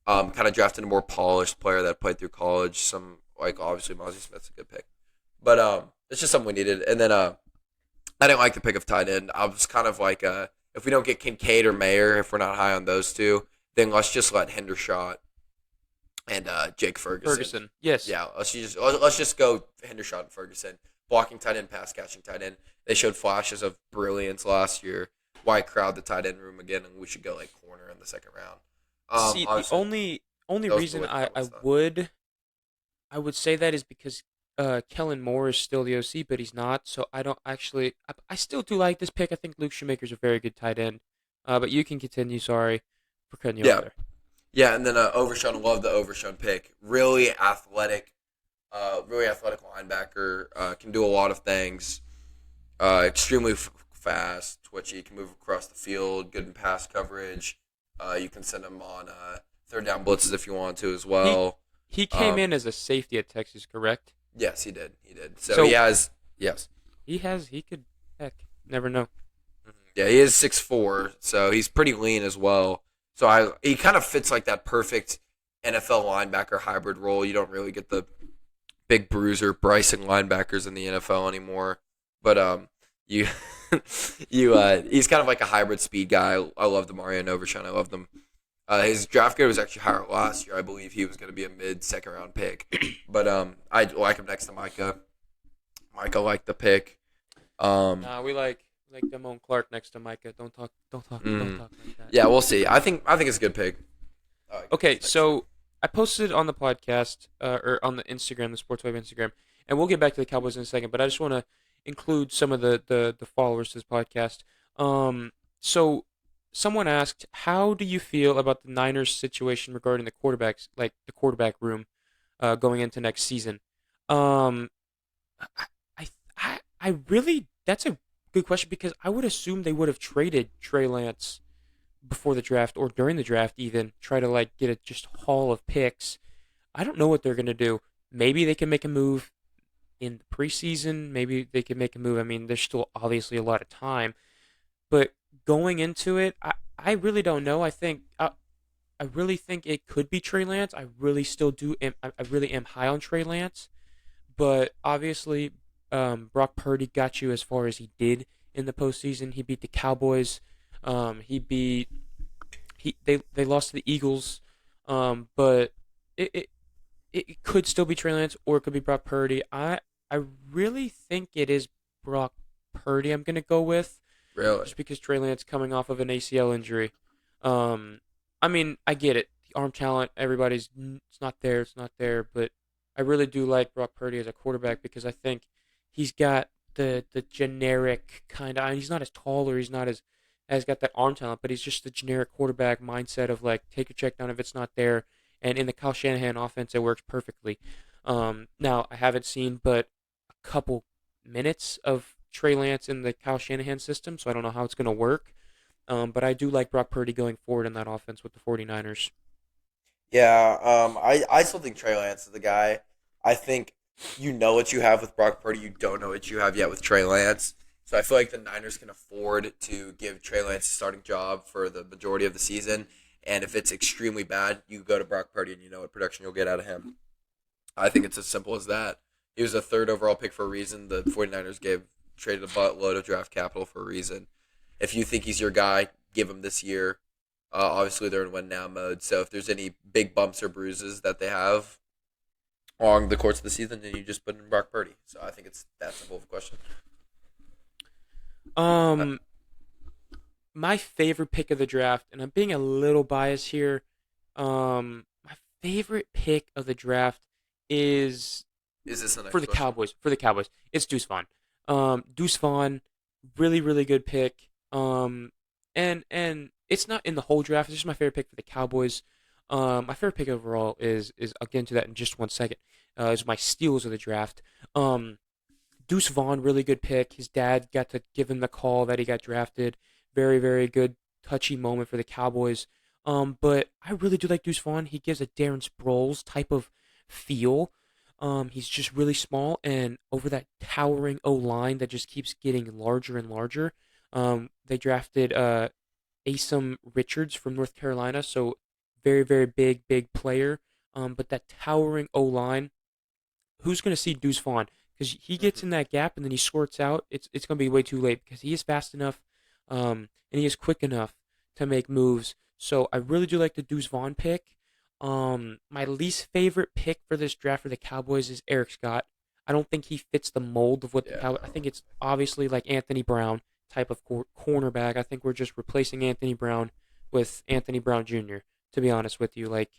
Kind of drafted a more polished player that played through college. Some like obviously Mozzie Smith's a good pick, but it's just something we needed. And then I didn't like the pick of tight end. I was kind of like, if we don't get Kincaid or Mayer, if we're not high on those two, then let's just let Hendershot and Jake Ferguson. Ferguson. Yes. Yeah, let's just go Hendershot and Ferguson. Blocking tight end, pass catching tight end. They showed flashes of brilliance last year. Why crowd the tight end room again? And we should go like corner in the second round. See, the Honestly, only that was the reason way I, that was I done. would I would say that is because Kellen Moore is still the OC, but he's not. So I don't actually. I still do like this pick. I think Luke Shoemaker's a very good tight end. But you can continue. Sorry for cutting you off Yeah, there. yeah, and then Overshown. Love the Overshown pick. Really athletic linebacker. Can do a lot of things. Extremely fast, twitchy. Can move across the field. Good in pass coverage. You can send him on third down blitzes if you want to as He well. he came Um, in as a safety at Texas, correct? yes, he did. He did. So he So has. Yes. he could heck never know. Yeah, he is 6'4", so he's pretty lean as well. So he kind of fits like that perfect NFL linebacker hybrid role. You don't really get the big bruiser Bryson linebackers in the NFL anymore, but you he's kind of like a hybrid speed guy. I love the Mario Novershan. I love them. His draft grade was actually higher last year. I believe he was going to be a mid second round pick, but I like him next to Micah. Micah liked the pick. Um, Nah, we like Damone Clark next to Micah. Don't mm, talk like that. yeah, we'll see. I think it's a good pick. Okay, so I posted on the podcast or on the Instagram, the Sports Wave Instagram, and we'll get back to the Cowboys in a second. But I just want to include some of the followers to this podcast. So someone asked, how do you feel about the Niners situation regarding the quarterbacks, like the quarterback room, going into next season? Um, I, I really that's a good question because I would assume they would have traded Trey Lance before the draft or during the draft even try to like get a just haul of picks. I don't know what they're gonna do. Maybe they can make a move in the preseason. Maybe they can make a move. I mean, there's still obviously a lot of time, but going into it, I really don't know. I really think it could be Trey Lance. I really still do. I really am high on Trey Lance, but obviously, Brock Purdy got you as far as he did in the postseason. He beat the Cowboys. He beat they lost to the Eagles, but it, it it could still be Trey Lance or it could be Brock Purdy. I really think it is Brock Purdy. I'm gonna go with Really? just because Trey Lance coming off of an ACL injury. Um, I mean I get it. The arm talent, everybody's it's not there. It's not there, but I really do like Brock Purdy as a quarterback because I think he's got the generic kind of. He's not as tall or he's not as got that arm talent, but he's just the generic quarterback mindset of like take a check down if it's not there. And in the Kyle Shanahan offense, it works perfectly. Now I haven't seen but a couple minutes of Trey Lance in the Kyle Shanahan system, so I don't know how it's going to work. But I do like Brock Purdy going forward in that offense with the 49ers. Yeah, I still think Trey Lance is the guy. I think you know what you have with Brock Purdy. You don't know what you have yet with Trey Lance. So I feel like the Niners can afford to give Trey Lance a starting job for the majority of the season. And if it's extremely bad, you go to Brock Purdy and you know what production you'll get out of him. I think it's as simple as that. He was a third overall pick for a reason. The 49ers traded a buttload of draft capital for a reason. If you think he's your guy, give him this year. Obviously, they're in win now mode. So if there's any big bumps or bruises that they have along the course of the season, then you just put in Brock Purdy. So I think it's that simple of a question. Uh, Um, my favorite pick of the draft, and I'm being a little biased here. My favorite pick of the draft is is this the for next the question? Cowboys. For the Cowboys, it's Deuce Vaughn. Deuce Vaughn, really really good pick. And it's not in the whole draft. It's just my favorite pick for the Cowboys. My favorite pick overall is I'll get into that in just one second. Is my steals of the draft. Um, Deuce Vaughn, really good pick. His dad got to give him the call that he got drafted. Very, very good, touchy moment for the Cowboys. But I really do like Deuce Vaughn. He gives a Darren Sproles type of feel. He's just really small, and over that towering O line that just keeps getting larger and larger. They drafted Asim Richards from North Carolina, so very, very big player. But that towering O line, who's going to see Deuce Vaughn? Because he gets in that gap and then he squirts out. It's going to be way too late because he is fast enough, and he is quick enough to make moves. So I really do like the Deuce Vaughn pick. My least favorite pick for this draft for the Cowboys is Eric Scott. I don't think he fits the mold of what the Yeah, Cowboys. I think it's obviously like Anthony Brown type of cornerback. I think we're just replacing Anthony Brown with Anthony Brown Jr. To be honest with you, like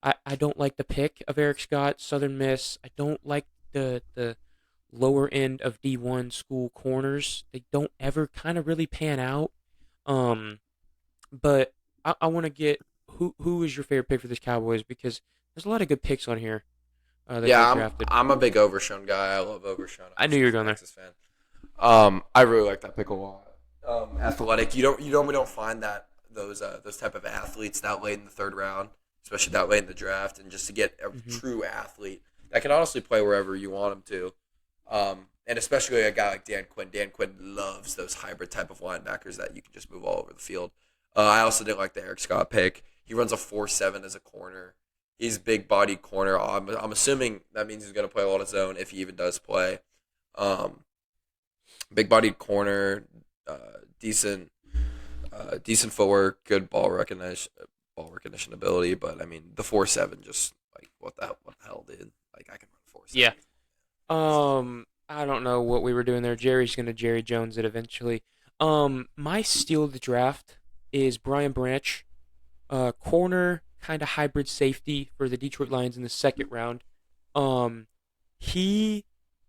I don't like the pick of Eric Scott, Southern Miss. I don't like the lower end of D1 school corners. They don't ever kind of really pan out. Um, but I want to get who is your favorite pick for this Cowboys because there's a lot of good picks on here that they yeah. drafted. I'm a big Overshown guy. I love Overshown. I knew you Obviously, were as a going there. Texas fan. I really like that pick a lot. Athletic. You normally don't find that those type of athletes that late in the third round, especially that late in the draft, and just to get a Hmm. true athlete that can honestly play wherever you want him to. And especially a guy like Dan Quinn. Dan Quinn loves those hybrid type of linebackers that you can just move all over the field. I also did like the Eric Scott pick. He runs a 4.7 as a corner. He's big body corner. I'm assuming that means he's going to play a lot of zone if he even does play. Um, Big bodied corner, uh, decent, decent footwork, good ball recognition ability. But I mean, the 4.7 just like what the hell, dude? Like I can run 4.7. Yeah. I don't know what we were doing there. Jerry's gonna Jerry Jones it eventually. My steal of the draft is Brian Branch, corner kind of hybrid safety for the Detroit Lions in the second round. Um, he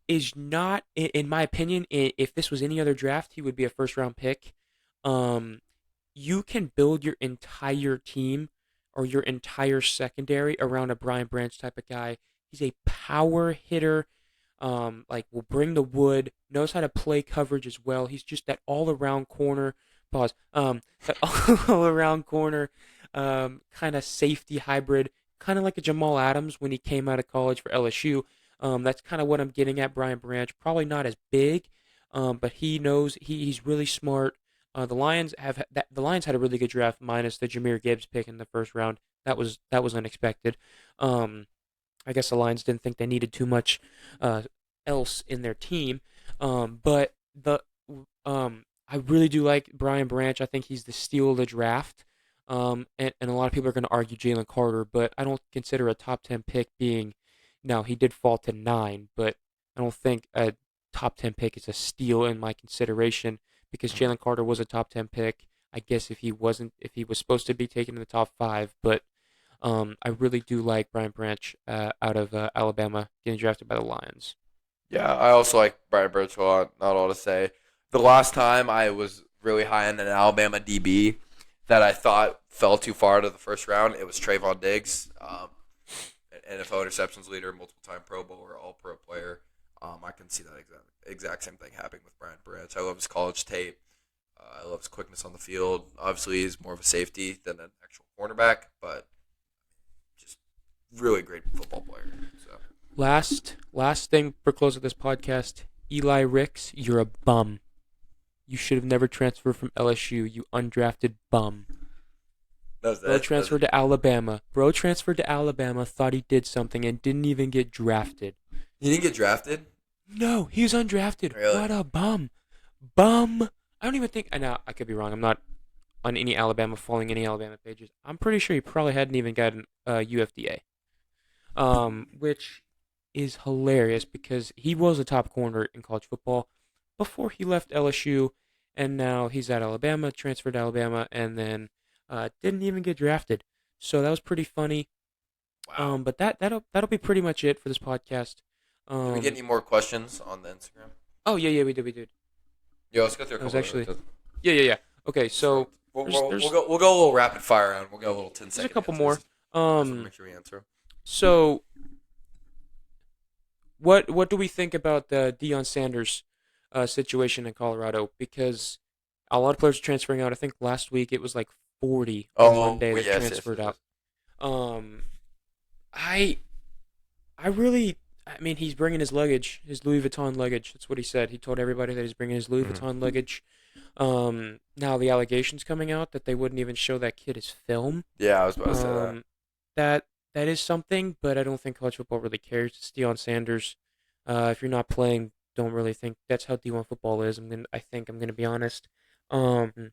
is not, in my opinion, if this was any other draft, he would be a first round pick. Um, you can build your entire team or your entire secondary around a Brian Branch type of guy. He's a power hitter. Like will bring the wood, knows how to play coverage as well. He's just that all around corner. Pause. That all around corner, kind of safety hybrid, kind of like a Jamal Adams when he came out of college for LSU. That's kind of what I'm getting at. Brian Branch, probably not as big, but he knows he's really smart. The Lions had a really good draft, minus the Jahmyr Gibbs pick in the first round. That was unexpected. Um, I guess the Lions didn't think they needed too much uh, else in their team. But I really do like Brian Branch. I think he's the steal of the draft. And a lot of people are going to argue Jalen Carter, but I don't consider a top 10 pick being. Now, he did fall to 9, but I don't think a top 10 pick is a steal in my consideration because Jalen Carter was a top 10 pick. I guess if he was supposed to be taken in the top 5, but I really do like Brian Branch out of Alabama getting drafted by the Lions. Yeah, I also like Brian Birch a lot. Not all to say. The last time I was really high on an Alabama DB that I thought fell too far to the first round, it was Trayvon Diggs, NFL interceptions leader, multiple time Pro Bowler, All Pro player. I can see that exact same thing happening with Brian Branch. I love his college tape. I love his quickness on the field. Obviously, he's more of a safety than an actual cornerback, but just really great football player. So. Last thing for close of this podcast, Eli Ricks, you're a bum. You should have never transferred from LSU, you undrafted bum. Bro transferred to Alabama. Bro transferred to Alabama, thought he did something, and didn't even get drafted. He didn't get drafted? No, he's undrafted. Really? What a bum. Bum. I don't even think. I know I could be wrong. I'm not on any Alabama, following any Alabama pages. I'm pretty sure he probably hadn't even gotten UFDA. Which is hilarious because he was a top corner in college football before he left LSU, and now he's at Alabama, transferred to Alabama, and then didn't even get drafted. So that was pretty funny. Wow. But that'll be pretty much it for this podcast. Did we get any more questions on the Instagram? Oh yeah, we did. Yeah, let's go through a That was couple actually of yeah. Okay, so we'll go a little rapid fire round. We'll go a little 10 there's second a couple answers. more. Make sure we answer 'em. So what do we think about the Deion Sanders situation in Colorado? Because a lot of players are transferring out. I think last week it was like 40 on Monday that yes, transferred yes. out. Um, I I really I mean, he's bringing his luggage, his Louis Vuitton luggage. That's what he said. He told everybody that he's bringing his Louis Hmm. Vuitton luggage. Now the allegations coming out that they wouldn't even show that kid his film. Yeah, I was about to say that. Um, that that is something, but I don't think college football really cares. It's Deion Sanders. If you're not playing, don't really think that's how D1 football is. I think I'm gonna be honest. Um,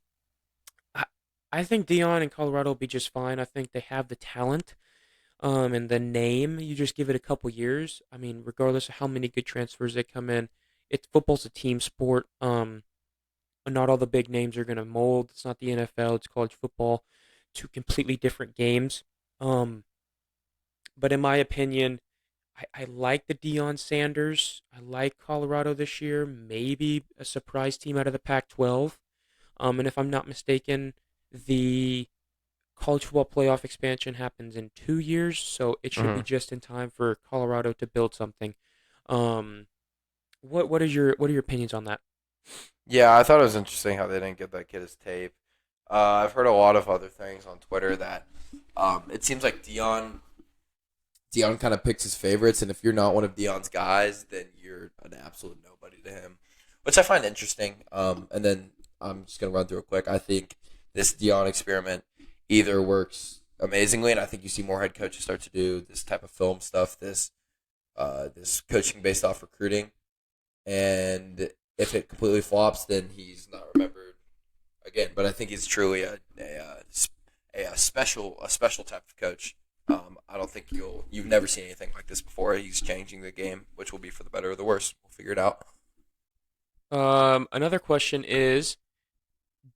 I, I think Deion in Colorado will be just fine. I think they have the talent. And the name, you just give it a couple years. I mean, regardless of how many good transfers they come in, it's football's a team sport. Not all the big names are gonna mold. It's not the NFL. It's college football. Two completely different games. Um, but in my opinion, I like the Deion Sanders. I like Colorado this year. Maybe a surprise team out of the Pac-12. And if I'm not mistaken, the college football playoff expansion happens in 2 years, so it should be Hmm. just in time for Colorado to build something. Um, what are your opinions on that? Yeah, I thought it was interesting how they didn't give that kid his tape. I've heard a lot of other things on Twitter that it seems like Dion kind of picks his favorites, and if you're not one of Dion's guys, then you're an absolute nobody to him, which I find interesting. And then I'm just gonna run through it quick. I think this Dion experiment either works amazingly, and I think you see more head coaches start to do this type of film stuff, this coaching based off recruiting, and if it completely flops, then he's not remembered again. But I think he's truly a special type of coach. I don't think you've never seen anything like this before. He's changing the game, which will be for the better or the worse. We'll figure it out. Another question is,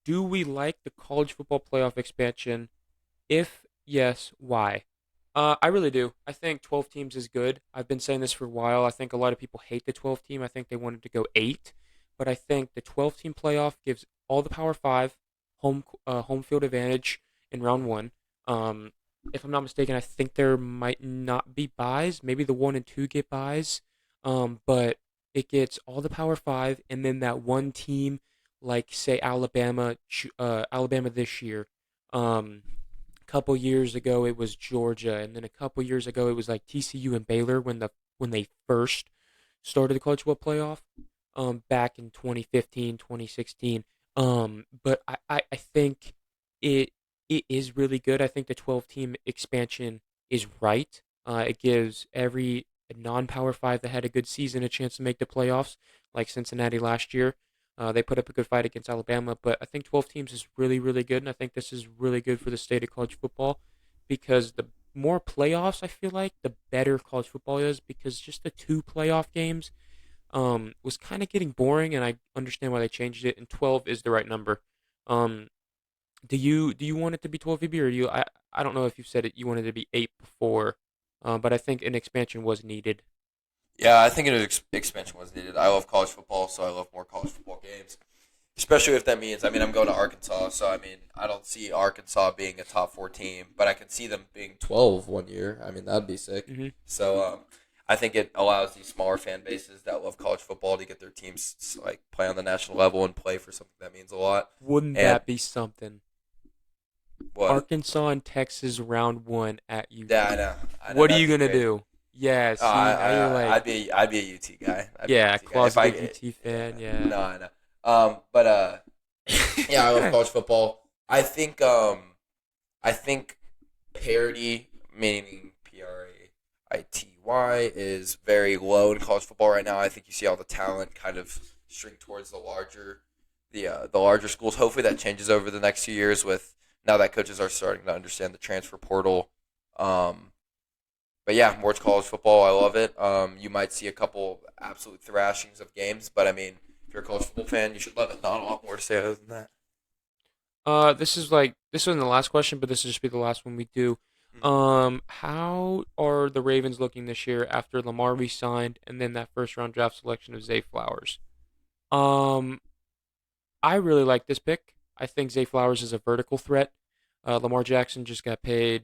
do we like the college football playoff expansion? If yes, why? I really do. I think 12 teams is good. I've been saying this for a while. I think a lot of people hate the 12 team. I think they wanted to go 8, but I think the 12 team playoff gives all the Power 5 home field advantage in round 1. Um, if I'm not mistaken, I think there might not be buys. Maybe the 1 and 2 get buys. But it gets all the Power 5 and then that one team like say Alabama this year. Um, couple years ago it was Georgia, and then a couple years ago it was like TCU and Baylor when they first started the college football playoff, back in 2015, 2016. But I think it it is really good. I think the 12 team expansion is right. It gives every non-power five that had a good season a chance to make the playoffs, like Cincinnati last year. They put up a good fight against Alabama, but I think 12 teams is really, really good, and I think this is really good for the state of college football because the more playoffs I feel like, the better college football is because just the two playoff games was kind of getting boring, and I understand why they changed it. And 12 is the right number. Um, do you want it to be 12 VB or I don't know if you said it you wanted it to be 8 before, but I think an expansion was needed. Yeah, I think an expansion was needed. I love college football, so I love more college football games. Especially if that means, I mean, I'm going to Arkansas, so I mean, I don't see Arkansas being a top four team, but I can see them being 12 one year. I mean, that'd be sick. Hmm. So I think it allows these smaller fan bases that love college football to get their teams like play on the national level and play for something that means a lot. Wouldn't And that be something? what? Arkansas and Texas round 1 at Yeah, UT. I know What are you that'd be gonna great. do? Yeah, Oh, see, now you're like, I'd be a UT guy. I'd be a yeah, UT guy if I closeted UT fan, yeah yeah. no I know. But yeah, I love college football. I think parity, meaning PRAITY, is very low in college football right now. I think you see all the talent kind of shrink towards the larger schools. Hopefully that changes over the next few years with now that coaches are starting to understand the transfer portal. Um, but yeah, more college football. I love it. You might see a couple absolute thrashings of games, but I mean, if you're a college football fan, you should love it. Not a lot more to say other than that. this wasn't the last question, but this will just be the last one we do. How are the Ravens looking this year after Lamar re-signed and then that first round draft selection of Zay Flowers? Um, I really like this pick. I think Zay Flowers is a vertical threat. Lamar Jackson just got paid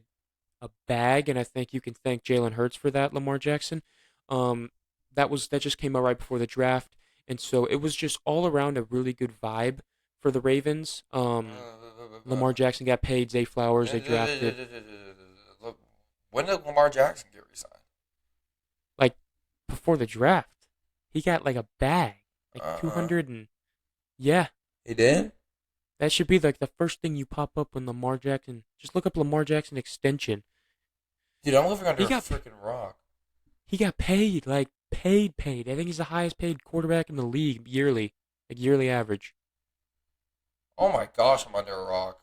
a bag, and I think you can thank Jalen Hurts for that. Lamar Jackson, um, that just came out right before the draft, and so it was just all around a really good vibe for the Ravens. Lamar Jackson got paid. Zay Flowers they drafted When did Lamar Jackson get resigned? like before the draft. He got like a bag, like Uh-huh. 200 and yeah. He did? That should be like the first thing you pop up when Lamar Jackson. Just look up Lamar Jackson extension. Dude, I'm living under He a got freaking rock. he got paid like paid. I think he's the highest paid quarterback in the league yearly, like yearly average. Oh my gosh, I'm under a rock.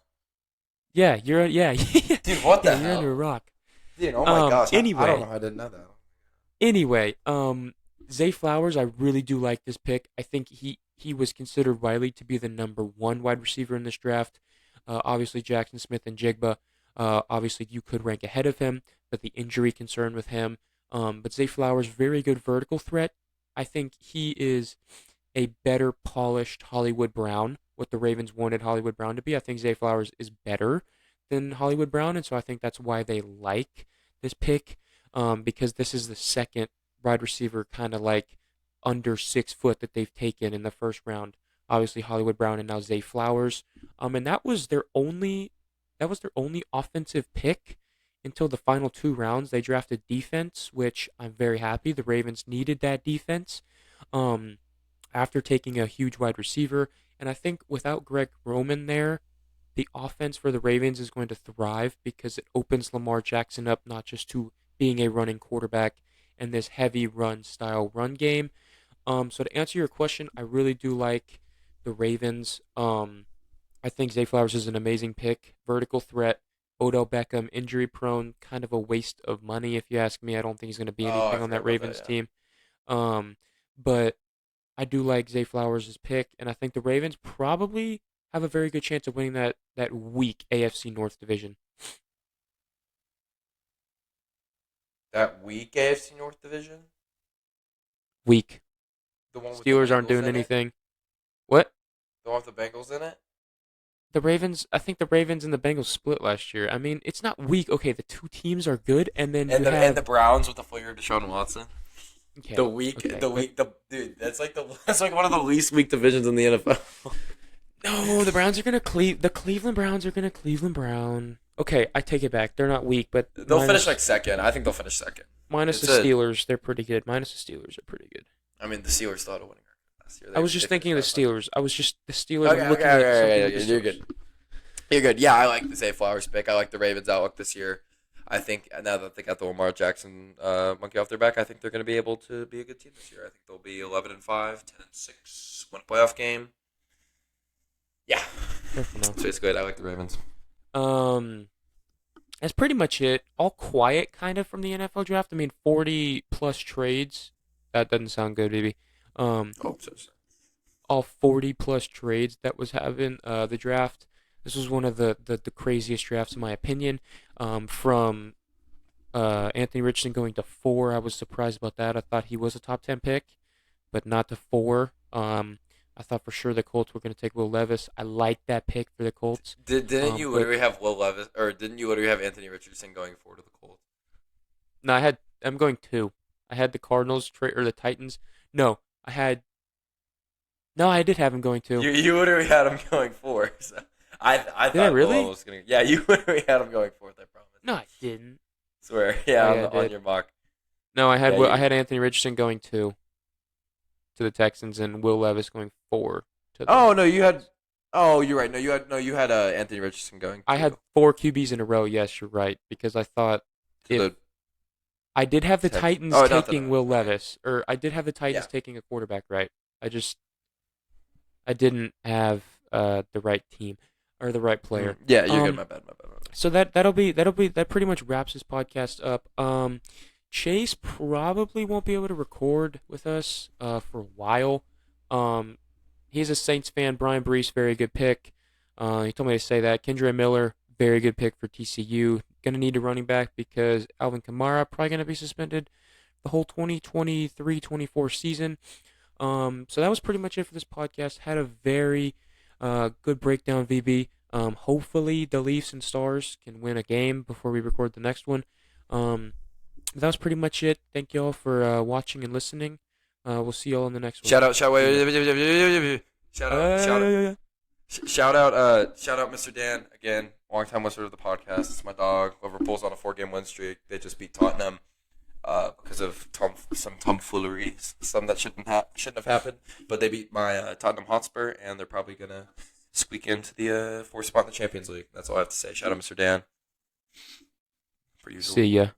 Yeah, Dude, what yeah, the you're under a hell? rock. Dude, oh my gosh, I don't know Anyway, how I didn't know that. Zay Flowers, I really do like this pick. I think he was considered widely to be the number one wide receiver in this draft. Obviously, Jackson Smith and Jigba. Obviously, you could rank ahead of him, but the injury concern with him. But Zay Flowers, very good vertical threat. I think he is a better polished Hollywood Brown, what the Ravens wanted Hollywood Brown to be. I think Zay Flowers is better than Hollywood Brown, and so I think that's why they like this pick, because this is the second wide receiver kind of like under 6 foot that they've taken in the first round. Obviously Hollywood Brown and now Zay Flowers. And that was their only offensive pick until the final 2 rounds. They drafted defense, which I'm very happy. The Ravens needed that defense. Um, After taking a huge wide receiver. And I think without Greg Roman there, the offense for the Ravens is going to thrive because it opens Lamar Jackson up not just to being a running quarterback and this heavy run style run game. So to answer your question, I really do like the Ravens. I think Zay Flowers is an amazing pick. Vertical threat. Odell Beckham, injury prone, kind of a waste of money if you ask me. I don't think he's going to be Oh, I anything on forgot that about that, Ravens yeah. team. Um, but I do like Zay Flowers' pick, and I think the Ravens probably have a very good chance of winning that weak AFC North division. That weak AFC North division? Weak. The one with the Steelers aren't Bengals doing in it? anything. What? The one with the Bengals in it? The Ravens, I think the Ravens and the Bengals split last year. I mean, it's not weak. Okay, the two teams are good, and then you And the have Browns with the flair of Deshaun Watson? okay, okay, but The dude. That's like one of the least weak divisions in the NFL. no, the Browns are gonna the Cleveland Browns are gonna Cleveland Brown. Okay, I take it back. They're not weak, but They'll finish like second. I think they'll finish second. minus the It's a. Steelers, they're pretty good. Minus the Steelers, they're pretty good. I mean, the Steelers still had a winning record last year. I was They just thinking finished of the 500. Steelers. I was just the Steelers. I'm Okay, okay, looking okay, at something okay, with the okay, you're Steelers. good. You're good. Yeah, I like the Zay Flowers pick. I like the Ravens' outlook this year. I think now that they got the Lamar Jackson monkey off their back, I think they're going to be able to be a good team this year. I think they'll be 11-5, 10-6, win a playoff game. Yeah, Careful now. so it's good. I like the Ravens. Um, that's pretty much it. All quiet, kind of, from the NFL draft. I mean, 40 plus trades. That doesn't sound good, baby. Um, Hope so. all 40 plus trades that was having the draft. This was one of the craziest drafts in my opinion. From Anthony Richardson going to 4, I was surprised about that. I thought he was a top 10 pick, but not to 4. I thought for sure the Colts were going to take Will Levis. I like that pick for the Colts. Didn't you But literally have Will Levis, or didn't you literally have Anthony Richardson going forward to the Colts? no, I'm going 2. I had the Cardinals or the Titans. No, I had no, I did have him going 2. You literally had him going four. So I Did I thought Will really? Levis was gonna. Yeah, you literally had him going fourth. I promise. No, I didn't. Swear. Oh Yeah, yeah, I on did. your mock. No, Yeah, you. I had Anthony Richardson going 2 to the Texans and Will Levis going 4 to the Oh no, you had. Titans. Oh, you're right. No, you had Anthony Richardson going I had 4 QBs in a row. Yes, you're right because I thought to if the I did have the Texans. Titans Oh, not taking the. Will Okay. Levis, or I did have the Yeah. Titans taking a quarterback right. I didn't have the right team or the right player. Yeah, you're good. Um, My bad. My bad. My bad. so that pretty much wraps this podcast up. Chase probably won't be able to record with us for a while. Um, he's a Saints fan. Brian Brees, very good pick. He told me to say that. Kendra Miller, very good pick for TCU. Gonna need a running back because Alvin Kamara probably gonna be suspended the whole 2023-24 season. So that was pretty much it for this podcast. Had a very good breakdown, VB. Hopefully the Leafs and Stars can win a game before we record the next one. That was pretty much it. Thank you all for watching and listening. We'll see you all in the next one. Shout out! Shout See ya. wait, shout out! Shout out! Shout out, Mr. Dan again, longtime listener of the podcast. It's my dog. Liverpool's on a 4-game win streak. They just beat Tottenham. because of some tomfoolery, some that shouldn't have happened. But they beat my Tottenham Hotspur, and they're probably gonna squeak into the fourth spot in the Champions League. That's all I have to say. Shout out, Mr. Dan, per usual. See ya.